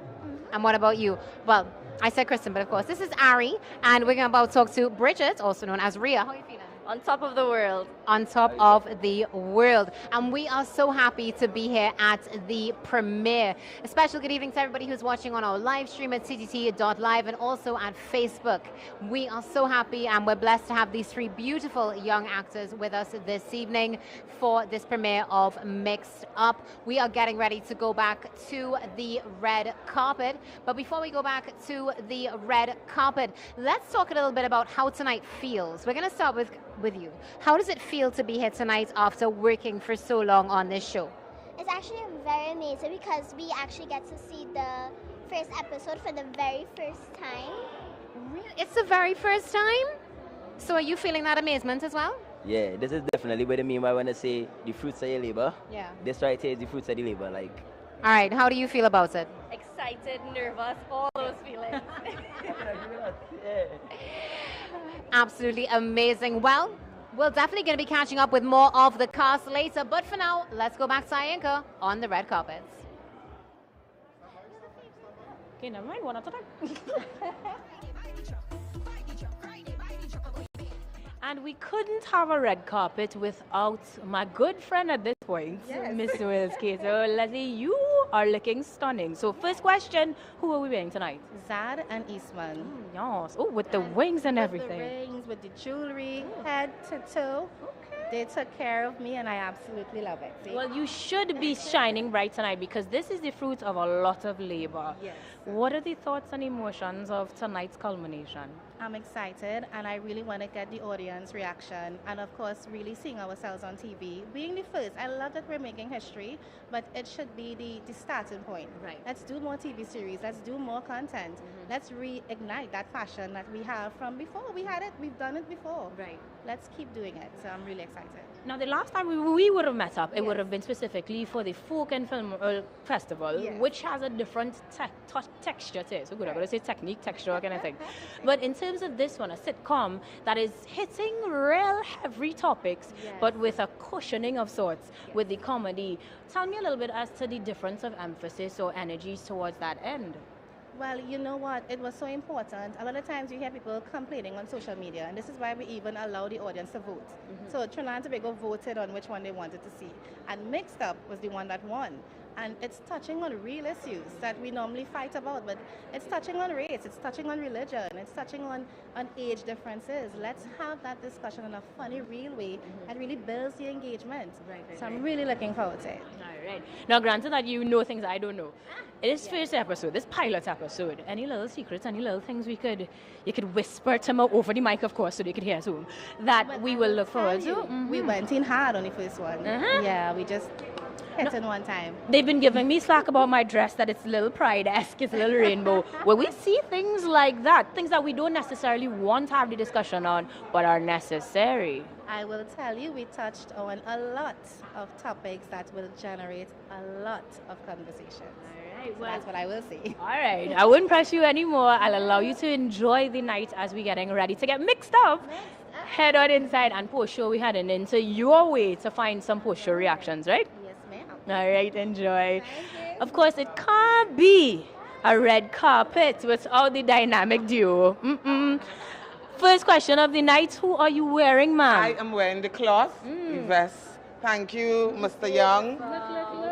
And what about you? Well, I said Kristen, but of course, this is Ari, and we're about to talk to Bridget, also known as Rhea. How are you feeling? On top of the world. On top of the world. And we are so happy to be here at the premiere. A special good evening to everybody who's watching on our live stream at ttt.live and also at Facebook. We are so happy and we're blessed to have these 3 beautiful young actors with us this evening for this premiere of Mixed Up. We are getting ready to go back to the red carpet. But before we go back to the red carpet, let's talk a little bit about how tonight feels. We're going to start with you. How does it feel to be here tonight after working for so long on this show? It's actually very amazing because we actually get to see the first episode for the very first time. Really? It's the very first time? So are you feeling that amazement as well? Yeah, this is definitely what I mean by when I say the fruits of your labor. Yeah. This right here is the fruits of the labor. Like. All right. How do you feel about it? Excited, nervous, all those feelings. Absolutely amazing. Well, we're definitely going to be catching up with more of the cast later. But for now, let's go back to Ayanka on the red carpets. Okay, never mind. One at a time. And we couldn't have a red carpet without my good friend at this point, Mr. Wills K. So, Leslie, you are looking stunning. So, first question, who are we wearing tonight? Zad and Eastman. Yes. Oh, with the wings and everything. With the rings, with the jewelry, head to toe. They took care of me and I absolutely love it. See? Well, you should be shining bright tonight because this is the fruit of a lot of labor. Yes. What are the thoughts and emotions of tonight's culmination? I'm excited and I really want to get the audience reaction and of course really seeing ourselves on TV. Being the first, I love that we're making history, but it should be the starting point. Right. Let's do more TV series, let's do more content. Let's reignite that passion that we have from before. We had it, we've done it before. Right. Let's keep doing it. So I'm really excited. Now, the last time we would have met up, it would have been specifically for the Folk and Film Festival, which has a different texture to it. So good, I'm going to say technique, texture, kind of thing. But in terms of this one, a sitcom that is hitting real heavy topics, but with a cushioning of sorts with the comedy. Tell me a little bit as to the difference of emphasis or energies towards that end. Well, you know what? It was so important. A lot of times you hear people complaining on social media, and this is why we even allow the audience to vote. So Trinidad and Tobago voted on which one they wanted to see. And Mixed Up was the one that won. And it's touching on real issues that we normally fight about, but it's touching on race, it's touching on religion, it's touching on age differences. Let's have that discussion in a funny, real way that really builds the engagement. So I'm really looking forward to it. All right. Now, granted that you know things I don't know. In this first episode, this pilot episode, any little secrets, any little things you could whisper to me over the mic, of course, so they could hear us home, that we will look forward to? We went in hard on the first one. Yeah, we just hit in one time. They've been giving me slack about my dress, that it's a little pride-esque, it's a little rainbow. Well, we see things like that, things that we don't necessarily want to have the discussion on, but are necessary. I will tell you, we touched on a lot of topics that will generate a lot of conversations. All right, So that's what I will say. All right, I wouldn't press you anymore. I'll allow you to enjoy the night as we're getting ready to get mixed up. Head on inside and post-show we heading into your way to find some post-show reactions, right? Yes, ma'am. All right, enjoy. Of course, it can't be a red carpet without the dynamic duo. First question of the night, who are you wearing, ma'am? I am wearing the cloth, the vest. Thank you, Mr. Young.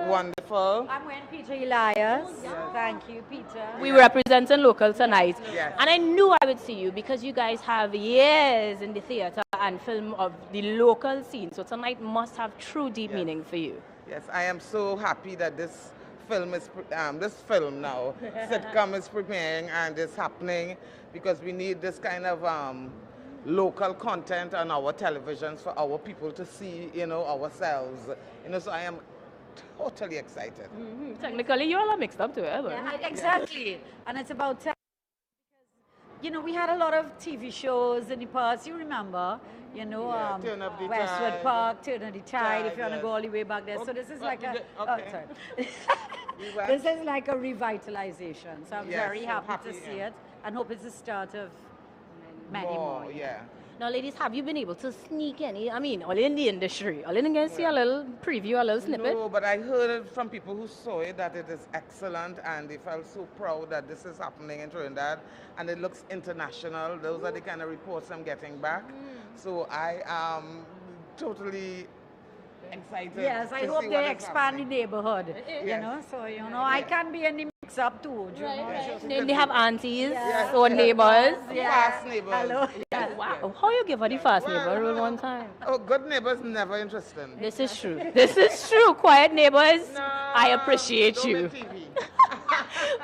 Wonderful. I'm wearing Peter Elias. Thank you, Peter. We representing local tonight. Yes. And I knew I would see you because you guys have years in the theatre and film of the local scene. So tonight must have true deep meaning for you. Yes, I am so happy that this film is, sitcom is premiering and it's happening because we need this kind of local content on our televisions for our people to see, ourselves. So I am totally excited. Technically, you all are mixed up too, eh? Yeah, exactly. And it's about time. Because, we had a lot of TV shows in the past, you remember, Turn Up the Westwood Tide. Park, Turn of the Tide, if you want to yes. go all the way back there. So this is like a, okay. this is like a revitalization. So I'm Yes, very so happy happy, to see yeah. it and hope it's the start of many more. Yeah. Now, ladies, have you been able to sneak any? I mean, all in the industry, all in see a little preview, a little snippet? No, but I heard it from people who saw it that it is excellent and they felt so proud that this is happening in Trinidad and it looks international. Those are the kind of reports I'm getting back. So I am totally excited. Yes, I to hope see they what is expand the happening. neighborhood, Yes. So, I can be in the mix-up too. They have aunties Yes. or neighbors. Fast neighbors. Hello. Yes. Wow, how you give her the fast neighbor rule one time? Oh, good neighbors never interesting. This is true. This is true. Quiet neighbors, I appreciate you.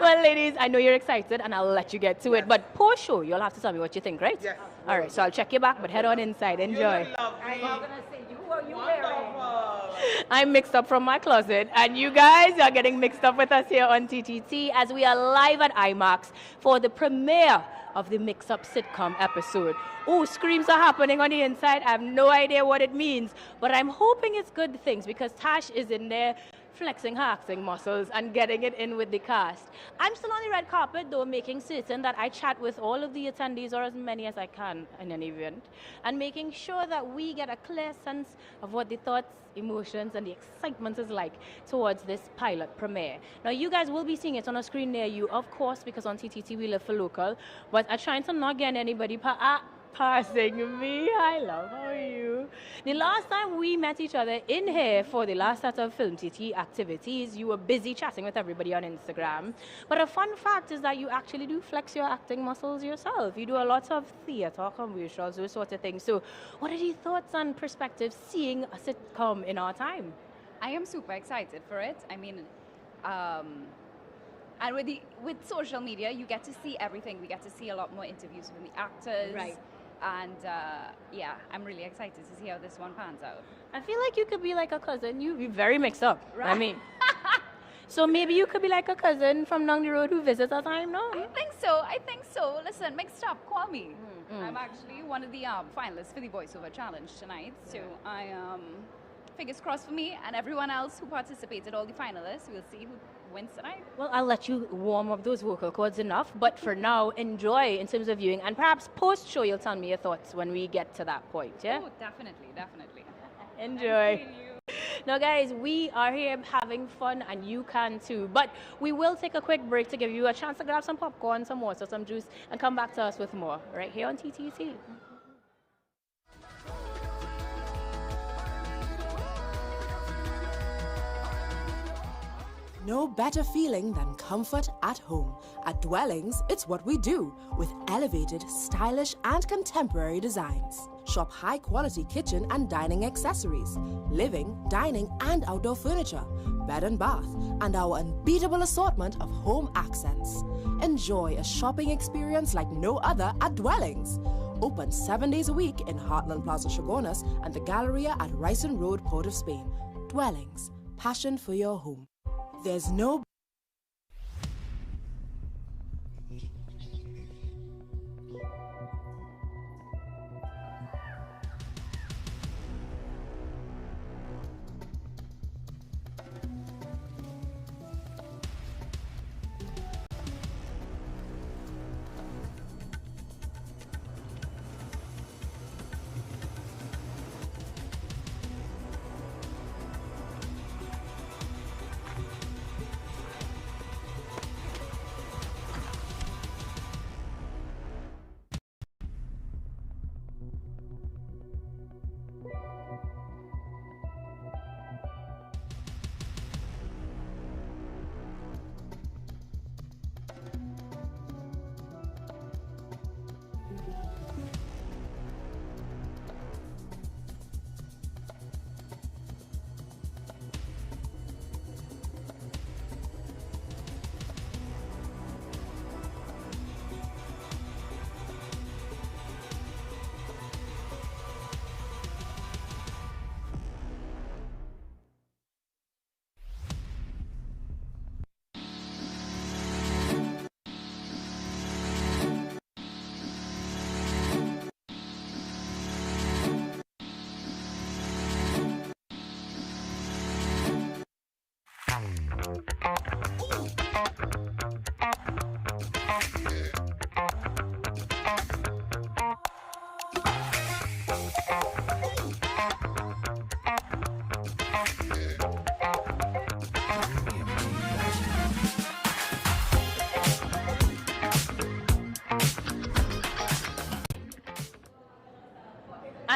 Well, ladies, I know you're excited and I'll let you get to it. But post show, you'll have to tell me what you think, right? Yes. All right, so I'll check you back, but head on inside. Enjoy. I'm not going to say you wearing. I'm mixed up from my closet, and you guys are getting mixed up with us here on TTT as we are live at IMAX for the premiere of the Mix Up sitcom episode. Oh, screams are happening on the inside. I have no idea what it means, but I'm hoping it's good things because Tash is in there flexing her acting muscles and getting it in with the cast. I'm still on the red carpet, though, making certain that I chat with all of the attendees, or as many as I can in an event, and making sure that we get a clear sense of what the thoughts, emotions, and the excitement is like towards this pilot premiere. Now, you guys will be seeing it on a screen near you, of course, because on TTT we live for local, but I'm trying to not get anybody passing me. Hi, love. How are you? The last time we met each other in here for the last set of Film TT activities, you were busy chatting with everybody on Instagram. But a fun fact is that you actually do flex your acting muscles yourself. You do a lot of theatre, commercials, those sort of things. So what are your thoughts and perspectives seeing a sitcom in our time? I am super excited for it. I mean, and with social media, you get to see everything. We get to see a lot more interviews from the actors. Right. And yeah, I'm really excited to see how this one pans out. I feel like you could be like a cousin. You're very mixed up. Right. I mean, so maybe you could be like a cousin from down the road who visits our time, no? I think so. Listen, Mixed Up, call me. I'm actually one of the finalists for the voiceover challenge tonight. So I fingers crossed for me and everyone else who participated, all the finalists. We'll see who wins tonight. Well, I'll let you warm up those vocal cords enough, but for now, enjoy in terms of viewing, and perhaps post-show you'll tell me your thoughts when we get to that point, yeah? Oh, definitely. Enjoy. Now, guys, we are here having fun, and you can too, but we will take a quick break to give you a chance to grab some popcorn, some water, some juice, and come back to us with more, right here on TTT. No better feeling than comfort at home. At Dwellings, it's what we do with elevated, stylish, and contemporary designs. Shop high-quality kitchen and dining accessories, living, dining, and outdoor furniture, bed and bath, and our unbeatable assortment of home accents. Enjoy a shopping experience like no other at Dwellings. Open 7 days a week in Heartland Plaza Chagonas and the Galleria at Ryson Road, Port of Spain. Dwellings, passion for your home. There's no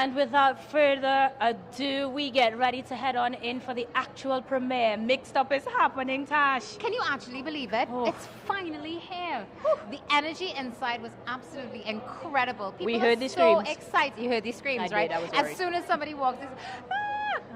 And without further ado, we get ready to head on in for the actual premiere. Mixed Up is happening, Tash. Can you actually believe it? It's finally here. The energy inside was absolutely incredible. People We heard the are so screams. excited. You heard these screams, I right? did, I was As worried. soon as somebody walked in,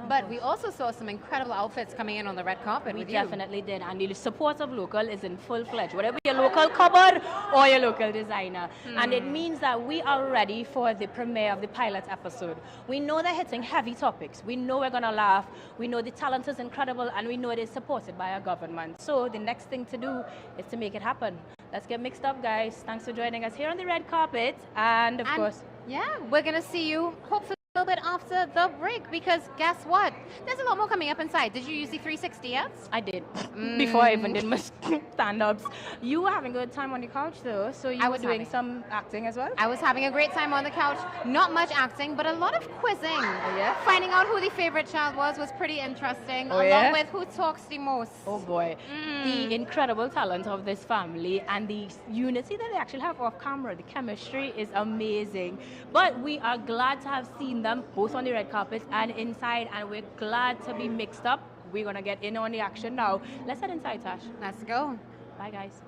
but we also saw some incredible outfits coming in on the red carpet We with you. definitely did, and the support of local is in full-fledged. Whatever your local cupboard or your local designer. And it means that we are ready for the premiere of the pilot episode. We know they're hitting heavy topics. We know we're going to laugh. We know the talent is incredible, and we know it is supported by our government. So the next thing to do is to make it happen. Let's get mixed up, guys. Thanks for joining us here on the red carpet. And, of course... Yeah, we're going to see you hopefully a little bit after the break, because guess what? There's a lot more coming up inside. Did you use the 360 yet? I did. Before I even did my stand-ups. You were having a good time on the couch, though, so you were doing some acting as well? I was having a great time on the couch. Not much acting, but a lot of quizzing. Finding out who the favorite child was pretty interesting, along with who talks the most. Oh boy. The incredible talent of this family and the unity that they actually have off camera, the chemistry is amazing. But we are glad to have seen them both on the red carpet and inside, and we're glad to be mixed up. We're going to get in on the action now. Let's head inside, Tash. Let's go. Bye, guys.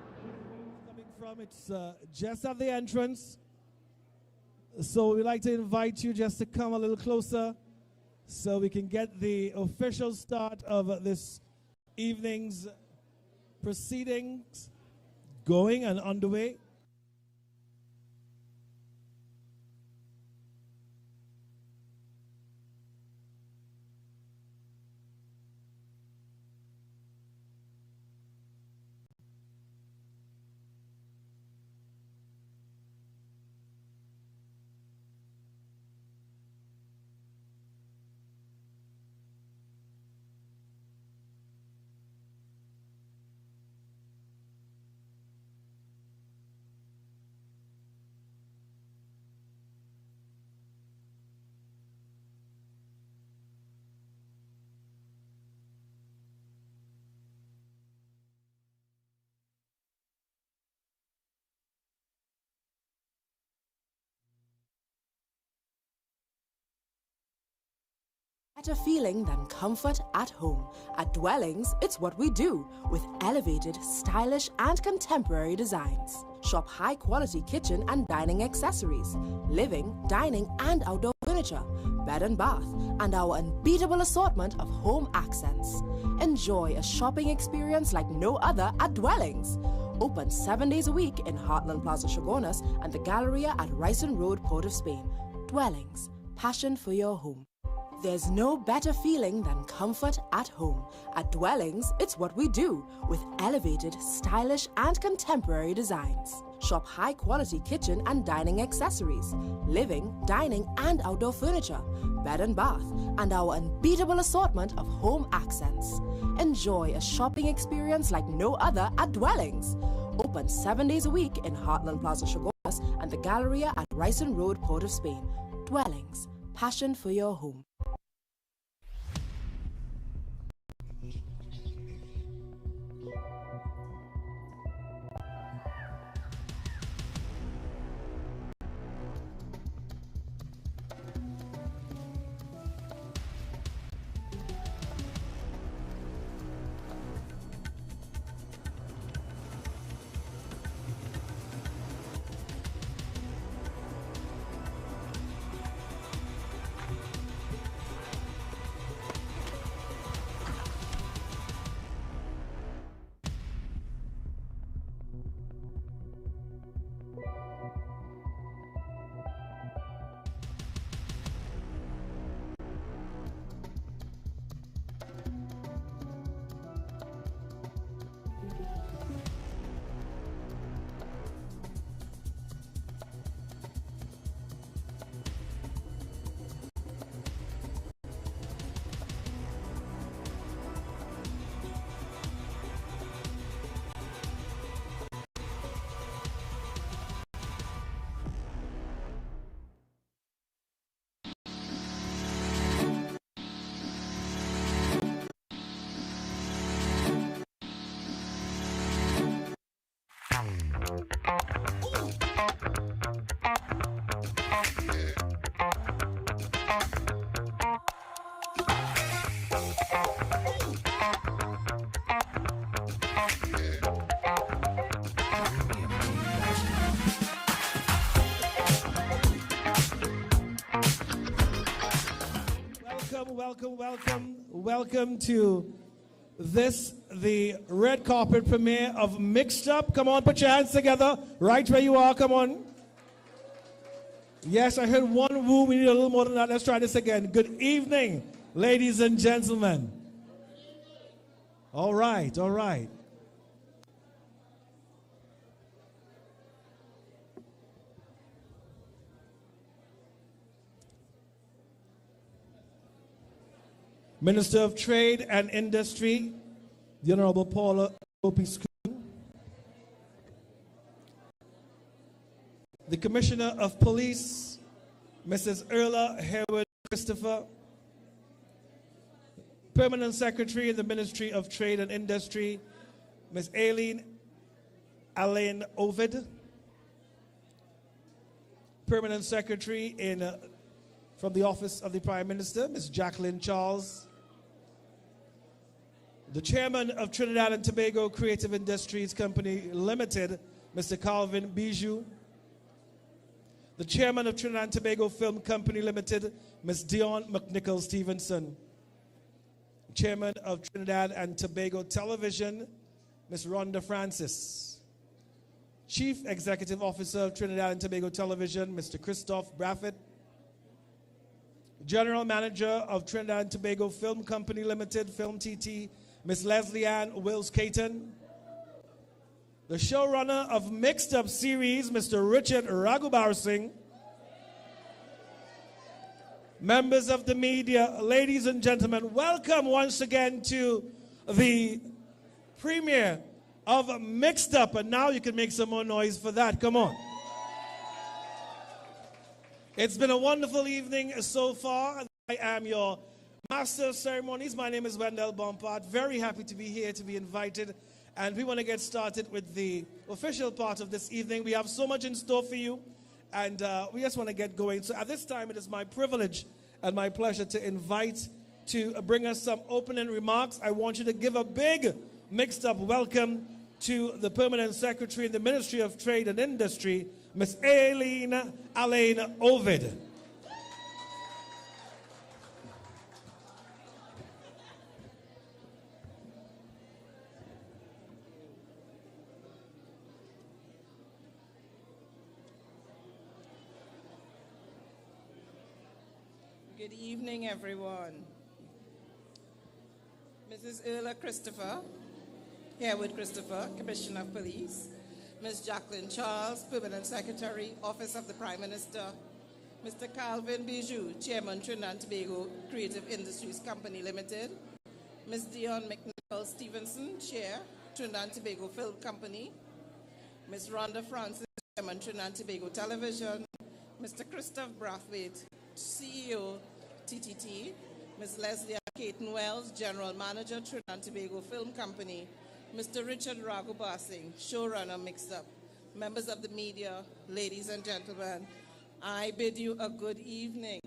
Coming from, it's just at the entrance. So we'd like to invite you just to come a little closer so we can get the official start of this evening's proceedings going and underway. Better feeling than comfort at home. At Dwellings, it's what we do with elevated, stylish, and contemporary designs. Shop high-quality kitchen and dining accessories, living, dining, and outdoor furniture, bed and bath, and our unbeatable assortment of home accents. Enjoy a shopping experience like no other at Dwellings. Open 7 days a week in Heartland Plaza Shogunas and the Galleria at Ryson Road, Port of Spain. Dwellings, passion for your home. There's no better feeling than comfort at home. At Dwellings, it's what we do with elevated, stylish, and contemporary designs. Shop high-quality kitchen and dining accessories, living, dining, and outdoor furniture, bed and bath, and our unbeatable assortment of home accents. Enjoy a shopping experience like no other at Dwellings. Open 7 days a week in Heartland Plaza Shogunas and the Galleria at Ryson Road, Port of Spain. Dwellings, passion for your home. welcome to this, the red carpet premiere of Mixed Up. Come on, put your hands together right where you are. Come on. Yes, I heard one woo. We need a little more than that. Let's try this again. Good evening, ladies and gentlemen. All right, all right. Minister of Trade and Industry, the Honorable Paula Opie-Schoon. The Commissioner of Police, Mrs. Erla Harewood Christopher. Permanent Secretary in the Ministry of Trade and Industry, Ms. Aileen Alain Ovid. Permanent Secretary from the Office of the Prime Minister, Ms. Jacqueline Charles. The Chairman of Trinidad and Tobago Creative Industries Company Limited, Mr. Calvin Bijou. The Chairman of Trinidad and Tobago Film Company Limited, Ms. Dion McNichol Stevenson. Chairman of Trinidad and Tobago Television, Ms. Rhonda Francis. Chief Executive Officer of Trinidad and Tobago Television, Mr. Christoph Braffett. General Manager of Trinidad and Tobago Film Company Limited, Film TT, Ms. Leslie Ann Wills-Caton. The showrunner of Mixed Up series, Mr. Richard Raghubar Singh. Members of the media, ladies and gentlemen, welcome once again to the premiere of Mixed Up. And now you can make some more noise for that. Come on. It's been a wonderful evening so far. I am your Master of Ceremonies. My name is Wendell Bompard. Very happy to be here, to be invited. And we want to get started with the official part of this evening. We have so much in store for you. And we just want to get going. So at this time, it is my privilege and my pleasure to invite to bring us some opening remarks. I want you to give a big Mixed Up welcome to the Permanent Secretary in the Ministry of Trade and Industry, Ms. Aileen Alain Ovid. Good evening, everyone. Mrs. Erla Christopher, Harewood Christopher, Commissioner of Police. Ms. Jacqueline Charles, Permanent Secretary, Office of the Prime Minister. Mr. Calvin Bijou, Chairman, Trinidad and Tobago Creative Industries Company Limited. Ms. Dion McNichol Stevenson, Chair, Trinidad and Tobago Film Company. Ms. Rhonda Francis, Chairman, Trinidad and Tobago Television. Mr. Christoph Brathwaite, CEO, TTT. Ms. Leslie Caton Wells, General Manager, Trinidad and Tobago Film Company. Mr. Richard Raghubar Singh, showrunner, Mixed Up. Members of the media, ladies and gentlemen, I bid you a good evening.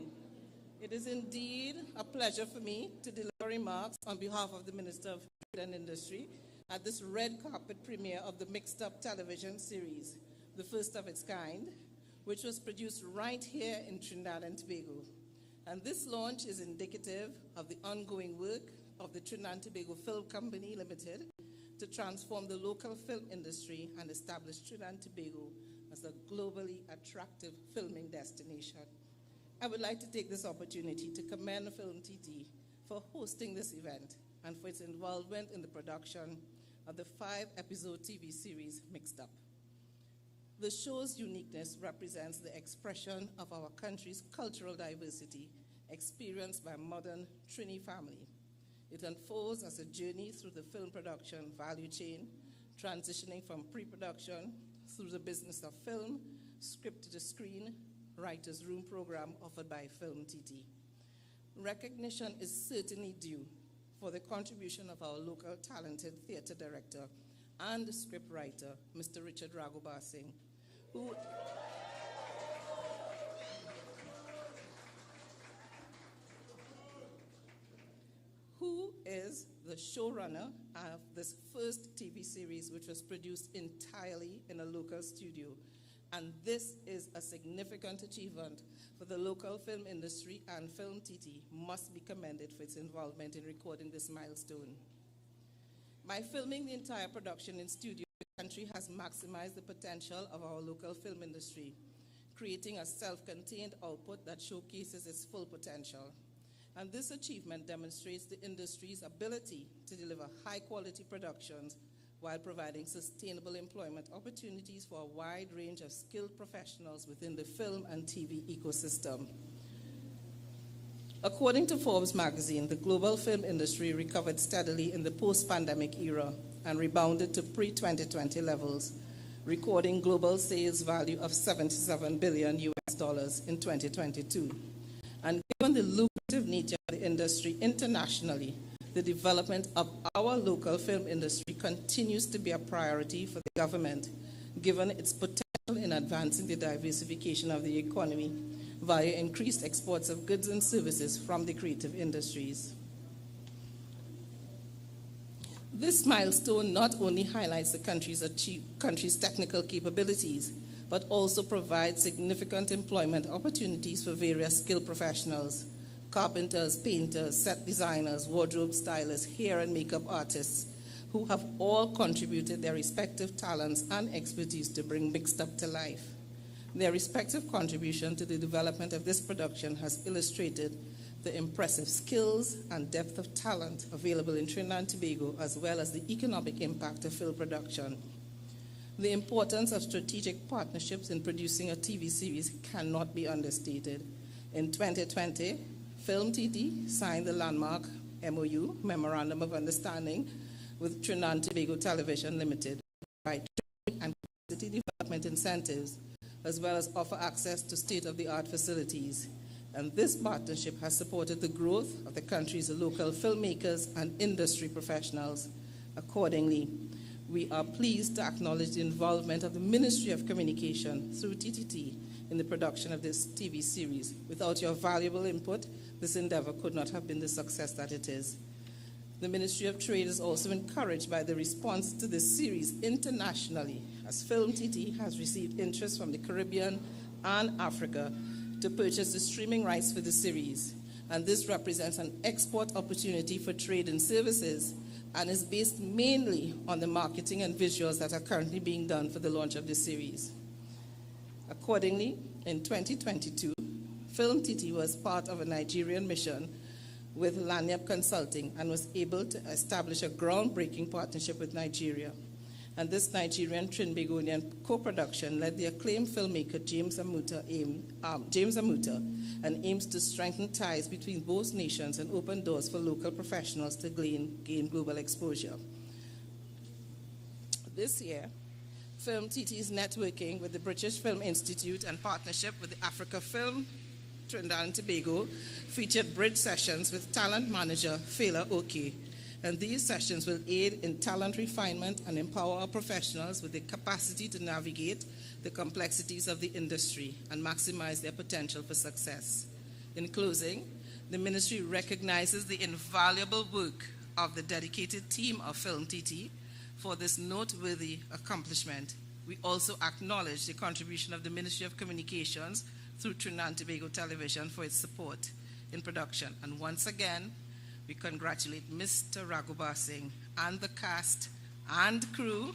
It is indeed a pleasure for me to deliver remarks on behalf of the Minister of Trade and Industry at this red carpet premiere of the Mixed Up television series, the first of its kind, which was produced right here in Trinidad and Tobago. And this launch is indicative of the ongoing work of the Trinidad and Tobago Film Company Limited to transform the local film industry and establish Trinidad and Tobago as a globally attractive filming destination. I would like to take this opportunity to commend Film TT for hosting this event and for its involvement in the production of the 5-episode TV series Mixed Up. The show's uniqueness represents the expression of our country's cultural diversity experienced by a modern Trini family. It unfolds as a journey through the film production value chain, transitioning from pre-production through the business of film, script to the screen, writer's room program offered by Film TT. Recognition is certainly due for the contribution of our local talented theater director and script writer, Mr. Richard Raghubar Singh, who is the showrunner of this first TV series, which was produced entirely in a local studio And this is a significant achievement for the local film industry, and Film TT must be commended for its involvement in recording this milestone. By filming the entire production in studio, the country has maximized the potential of our local film industry, creating a self-contained output that showcases its full potential. And this achievement demonstrates the industry's ability to deliver high-quality productions while providing sustainable employment opportunities for a wide range of skilled professionals within the film and TV ecosystem. According to Forbes magazine, the global film industry recovered steadily in the post-pandemic era and rebounded to pre-2020 levels, recording global sales value of $77 billion in 2022. And given the lucrative nature of the industry internationally, the development of our local film industry continues to be a priority for the government, given its potential in advancing the diversification of the economy via increased exports of goods and services from the creative industries. This milestone not only highlights the country's technical capabilities, but also provides significant employment opportunities for various skilled professionals: carpenters, painters, set designers, wardrobe stylists, hair and makeup artists, who have all contributed their respective talents and expertise to bring Mixed Up to life. Their respective contribution to the development of this production has illustrated the impressive skills and depth of talent available in Trinidad and Tobago, as well as the economic impact of film production. The importance of strategic partnerships in producing a TV series cannot be understated. In 2020, Film TT signed the landmark MOU, Memorandum of Understanding, with Trinidad and Tobago Television Limited, provide training and capacity development incentives, as well as offer access to state-of-the-art facilities. And this partnership has supported the growth of the country's local filmmakers and industry professionals. Accordingly, we are pleased to acknowledge the involvement of the Ministry of Communication through TTT in the production of this TV series. Without your valuable input, this endeavor could not have been the success that it is. The Ministry of Trade is also encouraged by the response to this series internationally, as Film TT has received interest from the Caribbean and Africa to purchase the streaming rights for the series. And this represents an export opportunity for trade and services, and is based mainly on the marketing and visuals that are currently being done for the launch of the series. Accordingly, in 2022, Film TT was part of a Nigerian mission with Lanyap Consulting and was able to establish a groundbreaking partnership with Nigeria. And this Nigerian Trinbagonian co-production led the acclaimed filmmaker James Amuta, and aims to strengthen ties between both nations and open doors for local professionals to gain global exposure. This year, Film TT is networking with the British Film Institute and partnership with the Africa Film Trinidad and Tobago featured bridge sessions with talent manager Fela Oke. And these sessions will aid in talent refinement and empower our professionals with the capacity to navigate the complexities of the industry and maximize their potential for success. In closing, the ministry recognizes the invaluable work of the dedicated team of Film TT for this noteworthy accomplishment. We also acknowledge the contribution of the Ministry of Communications through Trinidad and Tobago Television for its support in production. And once again, we congratulate Mr. Raghubar Singh and the cast and crew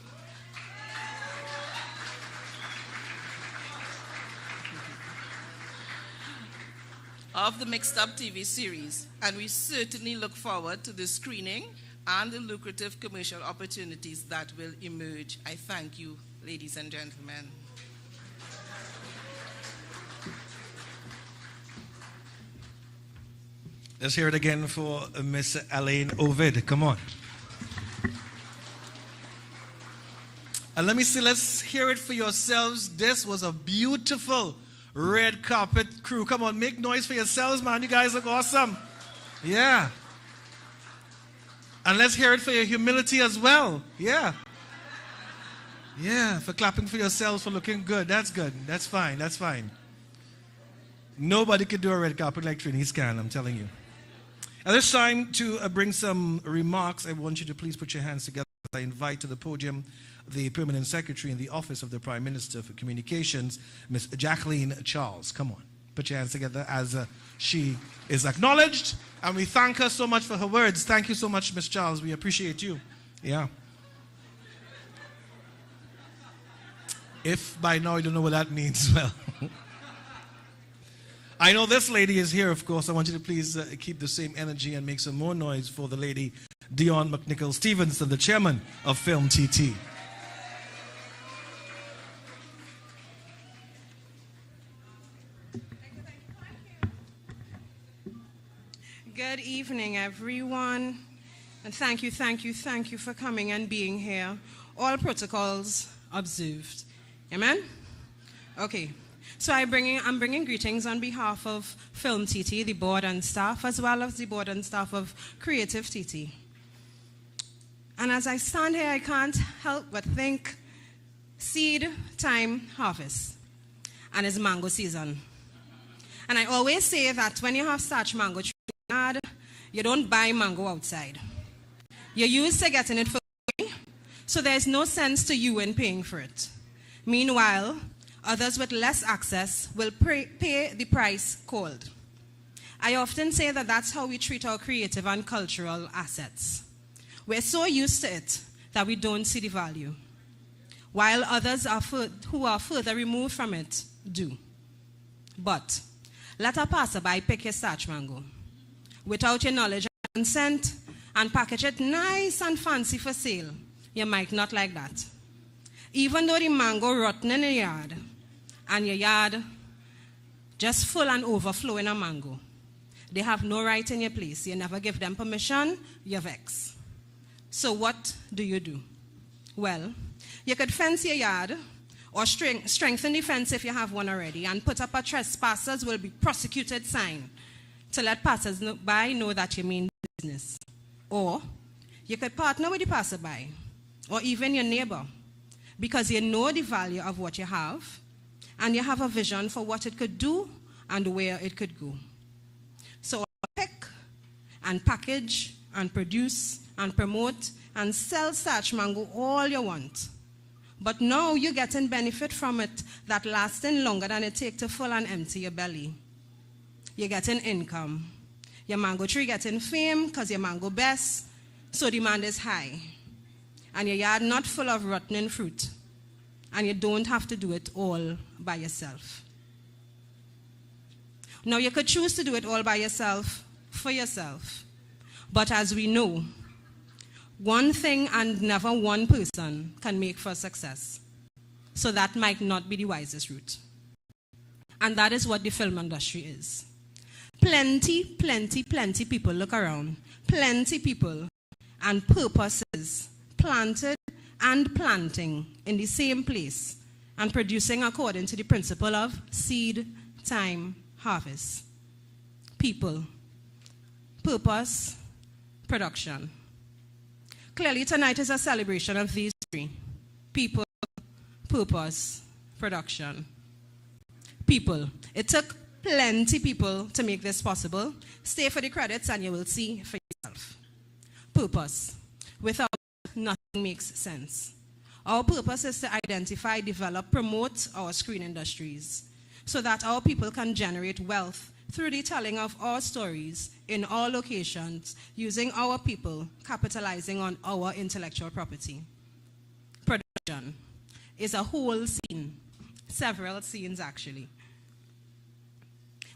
of the Mixed Up TV series, and we certainly look forward to the screening and the lucrative commercial opportunities that will emerge. I thank you, ladies and gentlemen. Let's hear it again for Miss Elaine Ovid. Come on. And let me see, let's hear it for yourselves. This was a beautiful red carpet crew. Come on, make noise for yourselves, man. You guys look awesome. Yeah. And let's hear it for your humility as well. Yeah. Yeah, for clapping for yourselves, for looking good. That's good. That's fine. That's fine. Nobody could do a red carpet like Trini's can, I'm telling you. At this time, to bring some remarks, I want you to please put your hands together I invite to the podium the Permanent Secretary in the Office of the Prime Minister for Communications, Ms. Jacqueline Charles. Come on, put your hands together as she is acknowledged, and we thank her so much for her words. Thank you so much, Ms. Charles. We appreciate you. Yeah. If by now you don't know what that means, well. I know this lady is here, of course. I want you to please keep the same energy and make some more noise for the lady Dion McNichol Stevenson, the chairman of Film TT. Good evening, everyone. And thank you for coming and being here. All protocols observed. Amen? Okay. So I'm bringing greetings on behalf of Film TT, the board and staff, as well as the board and staff of Creative TT. And as I stand here, I can't help but think seed time harvest, and it's mango season. And I always say that when you have such mango tree, you don't buy mango outside. You're used to getting it for free, so there's no sense to you in paying for it. Meanwhile, others with less access will pay the price called. I often say that that's how we treat our creative and cultural assets. We're so used to it that we don't see the value, while others who are further removed from it do. But let a passerby pick your starch mango without your knowledge and consent and package it nice and fancy for sale. You might not like that. Even though the mango rotten in the yard and your yard just full and overflowing of mango, they have no right in your place. You never give them permission, you're vexed. So what do? Well, you could fence your yard or strengthen the fence if you have one already and put up a trespassers will be prosecuted sign to let passers-by know that you mean business. Or you could partner with the passerby or even your neighbor because you know the value of what you have and you have a vision for what it could do and where it could go. So pick and package and produce and promote and sell starch mango all you want. But now you're getting benefit from it that lasting longer than it takes to full and empty your belly. You're getting income. Your mango tree getting fame because your mango best, so demand is high. And your yard not full of rotten fruit. And you don't have to do it all by yourself. Now you could choose to do it all by yourself, for yourself. But as we know, one thing and never one person can make for success. So that might not be the wisest route. And that is what the film industry is. Plenty people look around. Plenty people and purposes planted and planting in the same place and producing according to the principle of seed, time, harvest. People, purpose, production. Clearly tonight is a celebration of these three. People, purpose, production. People. It took plenty people to make this possible. Stay for the credits and you will see for yourself. Purpose. Without it, nothing makes sense. Our purpose is to identify, develop, promote our screen industries so that our people can generate wealth through the telling of our stories in our locations, using our people, capitalizing on our intellectual property. Production is a whole scene, several scenes actually.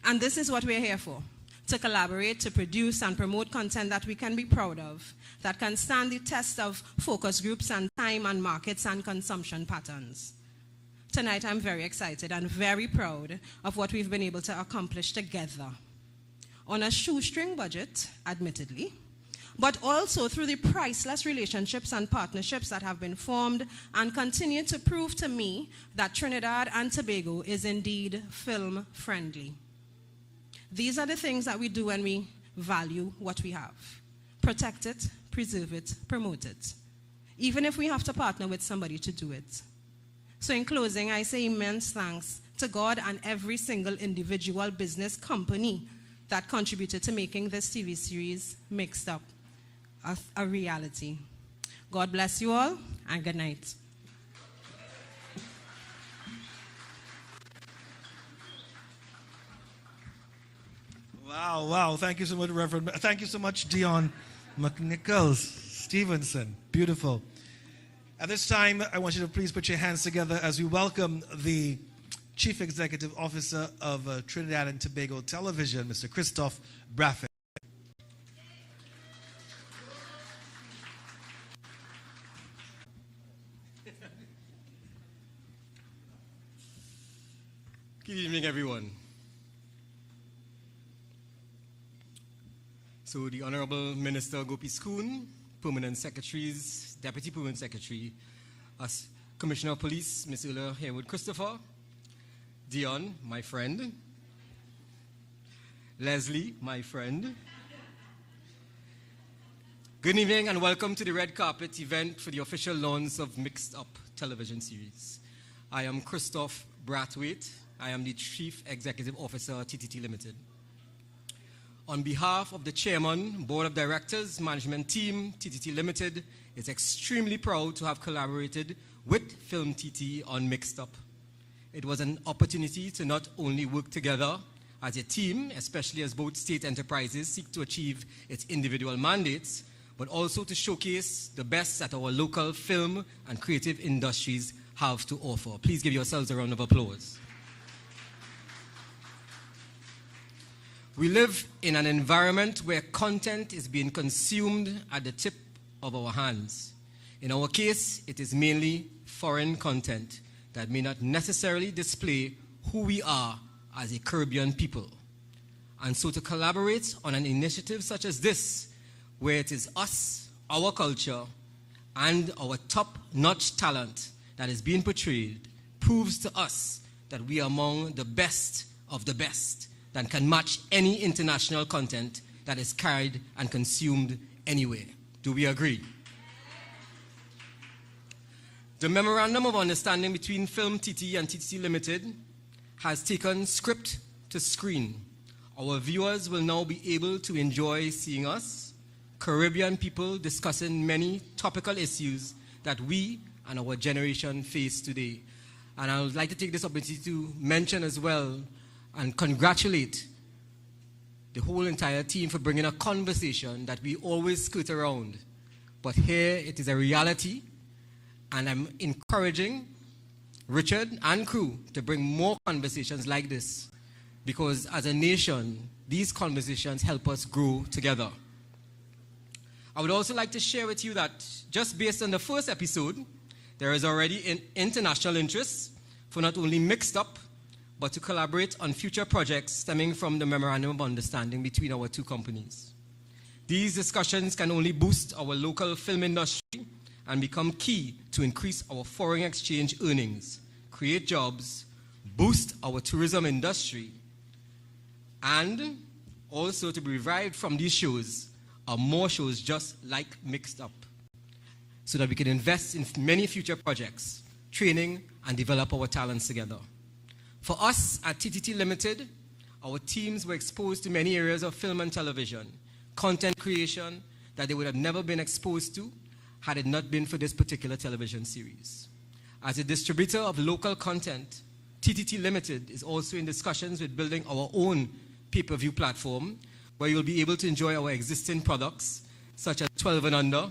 And this is what we're here for, to collaborate, to produce and promote content that we can be proud of, that can stand the test of focus groups and time and markets and consumption patterns. Tonight I'm very excited and very proud of what we've been able to accomplish together. On a shoestring budget, admittedly, but also through the priceless relationships and partnerships that have been formed and continue to prove to me that Trinidad and Tobago is indeed film friendly. These are the things that we do when we value what we have. Protect it, preserve it, promote it. Even if we have to partner with somebody to do it. So in closing, I say immense thanks to God and every single individual business company that contributed to making this TV series Mixed Up a reality. God bless you all, and good night. Wow, wow. Thank you so much, Reverend. Thank you so much, Dion McNichols Stevenson. Beautiful. At this time, I want you to please put your hands together as we welcome the Chief Executive Officer of Trinidad and Tobago Television, Mr. Christophe Brathwaite. Good evening, everyone. So the Honorable Minister Gopi Skoon, Permanent Secretaries, Deputy Permanent Secretary, as Commissioner of Police, Ms. Ulla Harewood Christopher, Dion, my friend, Leslie, my friend. Good evening and welcome to the red carpet event for the official launch of Mixed Up television series. I am Christophe Brathwaite. I am the Chief Executive Officer at TTT Limited. On behalf of the Chairman, Board of Directors, Management Team, TTT Limited is extremely proud to have collaborated with Film TT on Mixed Up. It was an opportunity to not only work together as a team, especially as both state enterprises seek to achieve its individual mandates, but also to showcase the best that our local film and creative industries have to offer. Please give yourselves a round of applause. We live in an environment where content is being consumed at the tip of our hands. In our case, it is mainly foreign content that may not necessarily display who we are as a Caribbean people. And so to collaborate on an initiative such as this, where it is us, our culture, and our top-notch talent that is being portrayed, proves to us that we are among the best of the best that can match any international content that is carried and consumed anywhere. Do we agree? The Memorandum of Understanding between Film TT and TTT Limited has taken script to screen. Our viewers will now be able to enjoy seeing us, Caribbean people, discussing many topical issues that we and our generation face today. And I would like to take this opportunity to mention as well and congratulate the whole entire team for bringing a conversation that we always skirt around. But here it is a reality, and I'm encouraging Richard and crew to bring more conversations like this, because as a nation, these conversations help us grow together. I would also like to share with you that just based on the first episode, there is already an international interest for not only Mixed Up, but to collaborate on future projects stemming from the Memorandum of Understanding between our two companies. These discussions can only boost our local film industry and become key to increase our foreign exchange earnings, create jobs, boost our tourism industry, and also to be derived from these shows are more shows just like Mixed Up, so that we can invest in many future projects, training, and develop our talents together. For us at TTT Limited, our teams were exposed to many areas of film and television, content creation that they would have never been exposed to had it not been for this particular television series. As a distributor of local content, TTT Limited is also in discussions with building our own pay-per-view platform where you'll be able to enjoy our existing products such as 12 and Under,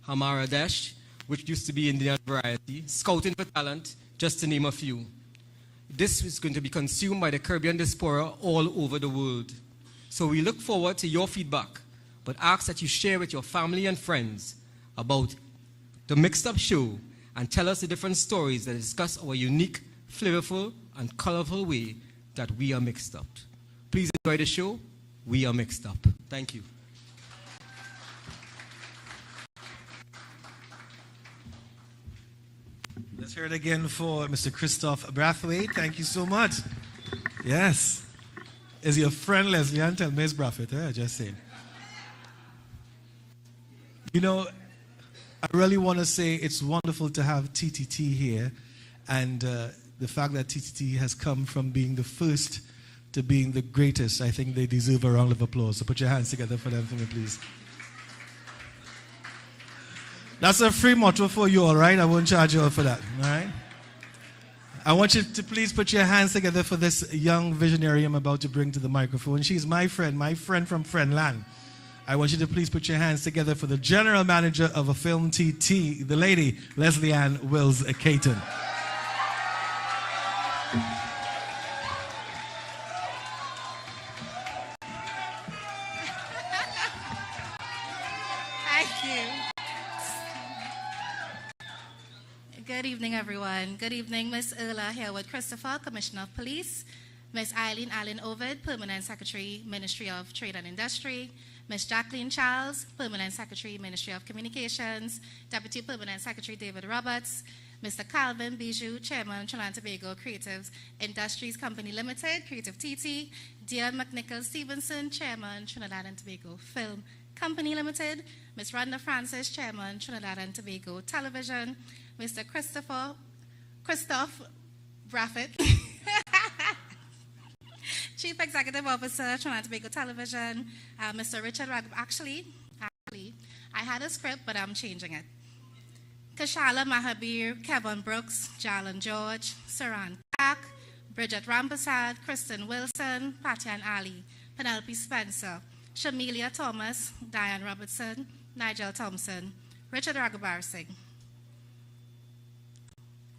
Hamara Dash, which used to be Indian Variety, Scouting for Talent, just to name a few. This is going to be consumed by the Caribbean diaspora all over the world. So we look forward to your feedback, but ask that you share with your family and friends about the Mixed Up show and tell us the different stories that discuss our unique, flavorful, and colorful way that we are mixed up. Please enjoy the show. We are Mixed Up. Thank you. Let's hear it again for Mr. Christophe Brathwaite. Thank you so much. Yes. Is your friend Leslie Ann tell me it's Brathwaite? Just saying. You know, I really want to say it's wonderful to have TTT here, and the fact that TTT has come from being the first to being the greatest, I think they deserve a round of applause. So put your hands together for them for me, please. That's a free motto for you, all right? I won't charge you all for that, all right? I want you to please put your hands together for this young visionary I'm about to bring to the microphone. She's my friend from Friendland. I want you to please put your hands together for the general manager of a Film TT, the lady, Leslie Ann Wills Caton. Thank you. Good evening, everyone. Good evening, Miss Erla Harewood Christopher, Commissioner of Police, Miss Eileen Allen Ovid, Permanent Secretary, Ministry of Trade and Industry, Miss Jacqueline Charles, Permanent Secretary, Ministry of Communications, Deputy Permanent Secretary David Roberts, Mr. Calvin Bijou, Chairman, Trinidad and Tobago Creative Industries Company Limited, Creative TT, Dear McNichol Stevenson, Chairman, Trinidad and Tobago Film Company Limited, Ms. Rhonda Francis, Chairman, Trinidad and Tobago Television, Mr. Christoph Braffett, Chief Executive Officer, Trinidad and Tobago Television, Mr. Richard Rag. Actually, I had a script, but I'm changing it. Kashala Mahabir, Kevin Brooks, Jalan George, Saran Pak, Bridget Rampasad, Kristen Wilson, Patian Ali, Penelope Spencer, Shamilia Thomas, Diane Robertson, Nigel Thompson, Richard Raghubar Singh,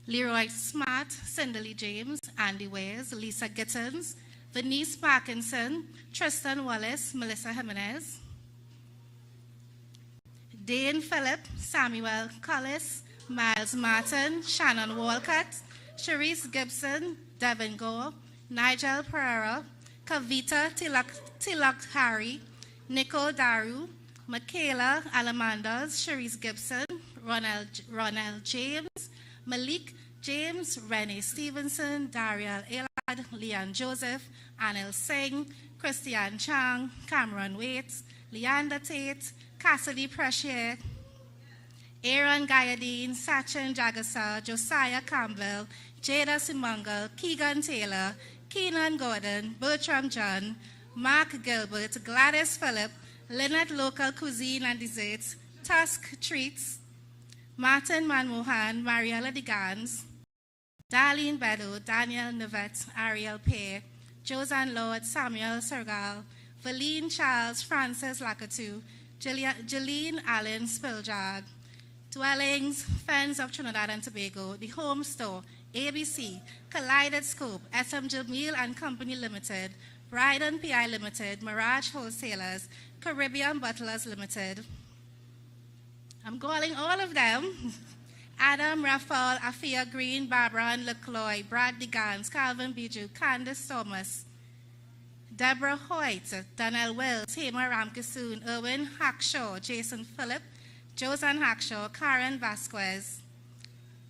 Leroy Smart, Cinderly James, Andy Wares, Lisa Gittins, Venice Parkinson, Tristan Wallace, Melissa Jimenez, Dane Phillip, Samuel Collis, Miles Martin, Shannon Walcott, Sharice Gibson, Devin Gore, Nigel Pereira, Kavita Tilak Harry, Nicole Daru, Michaela Alamandas, Sharice Gibson, Ronel James, Malik James, Renee Stevenson, Dariel Elad, Leon Joseph, Anil Singh, Christian Chang, Cameron Waits, Leander Tate, Cassidy Precier, Aaron Gayadine, Sachin Jagasa, Josiah Campbell, Jada Simangal, Keegan Taylor, Keenan Gordon, Bertram John, Mark Gilbert, Gladys Phillip, Lynette Local Cuisine and Desserts, Tusk Treats, Martin Manmohan, Mariella Digans, Darlene Bedo, Daniel Nivette, Ariel Pear, Josanne Lord, Samuel Sergal, Valine Charles, Francis Lakatu, Jeline Allen Spiljag, Dwellings, Friends of Trinidad and Tobago, The Home Store, ABC, Kaleidoscope, SM Jamil and Company Limited, Bryden PI Limited, Mirage Wholesalers, Caribbean Butlers Limited. I'm calling all of them. Adam, Rafael, Afia Green, Barbara and Lecloy, Brad Digans, Calvin Bijou, Candace Thomas, Deborah Hoyt, Danielle Wells, Hema Ramkasoon, Erwin Hackshaw, Jason Phillip, Josan Hackshaw, Karen Vasquez,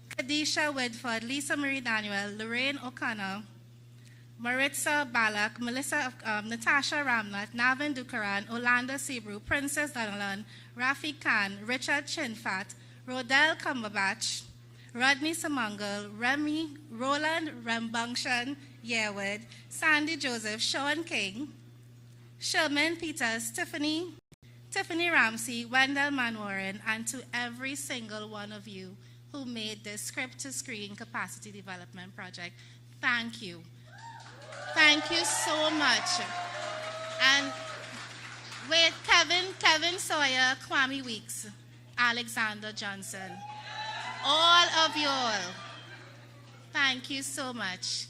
Kadisha Wedford, Lisa Marie Daniel, Lorraine O'Connor, Maritza Balak, Melissa, Natasha Ramnath, Navin Dukaran, Orlando Sebrew, Princess Donalan, Rafi Khan, Richard Chinfat, Rodel Cumberbatch, Rodney Samangal, Remy, Roland Rambangshan Yearwood, Sandy Joseph, Sean King, Sherman Peters, Tiffany Ramsey, Wendell Manwaran, and to every single one of you who made this script-to-screen capacity development project, thank you. Thank you so much. And with Kevin Sawyer, Kwame Weeks, Alexander Johnson, all of you all, thank you so much.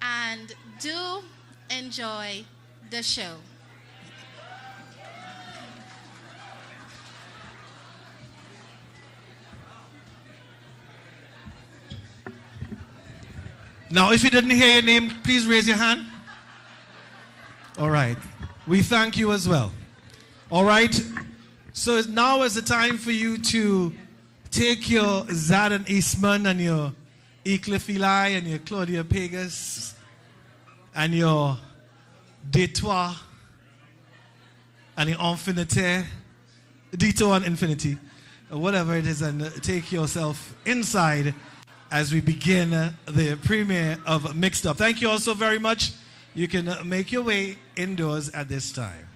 And do enjoy the show. Now, if you didn't hear your name, please raise your hand. All right. We thank you as well. All right. So now is the time for you to take your Zadon Eastman and your Eclifili and your Claudia Pegas and your Détour and your Infinité, Detour and Infinity, or whatever it is, and take yourself inside as we begin the premiere of Mixed Up. Thank you all so very much. You can make your way indoors at this time.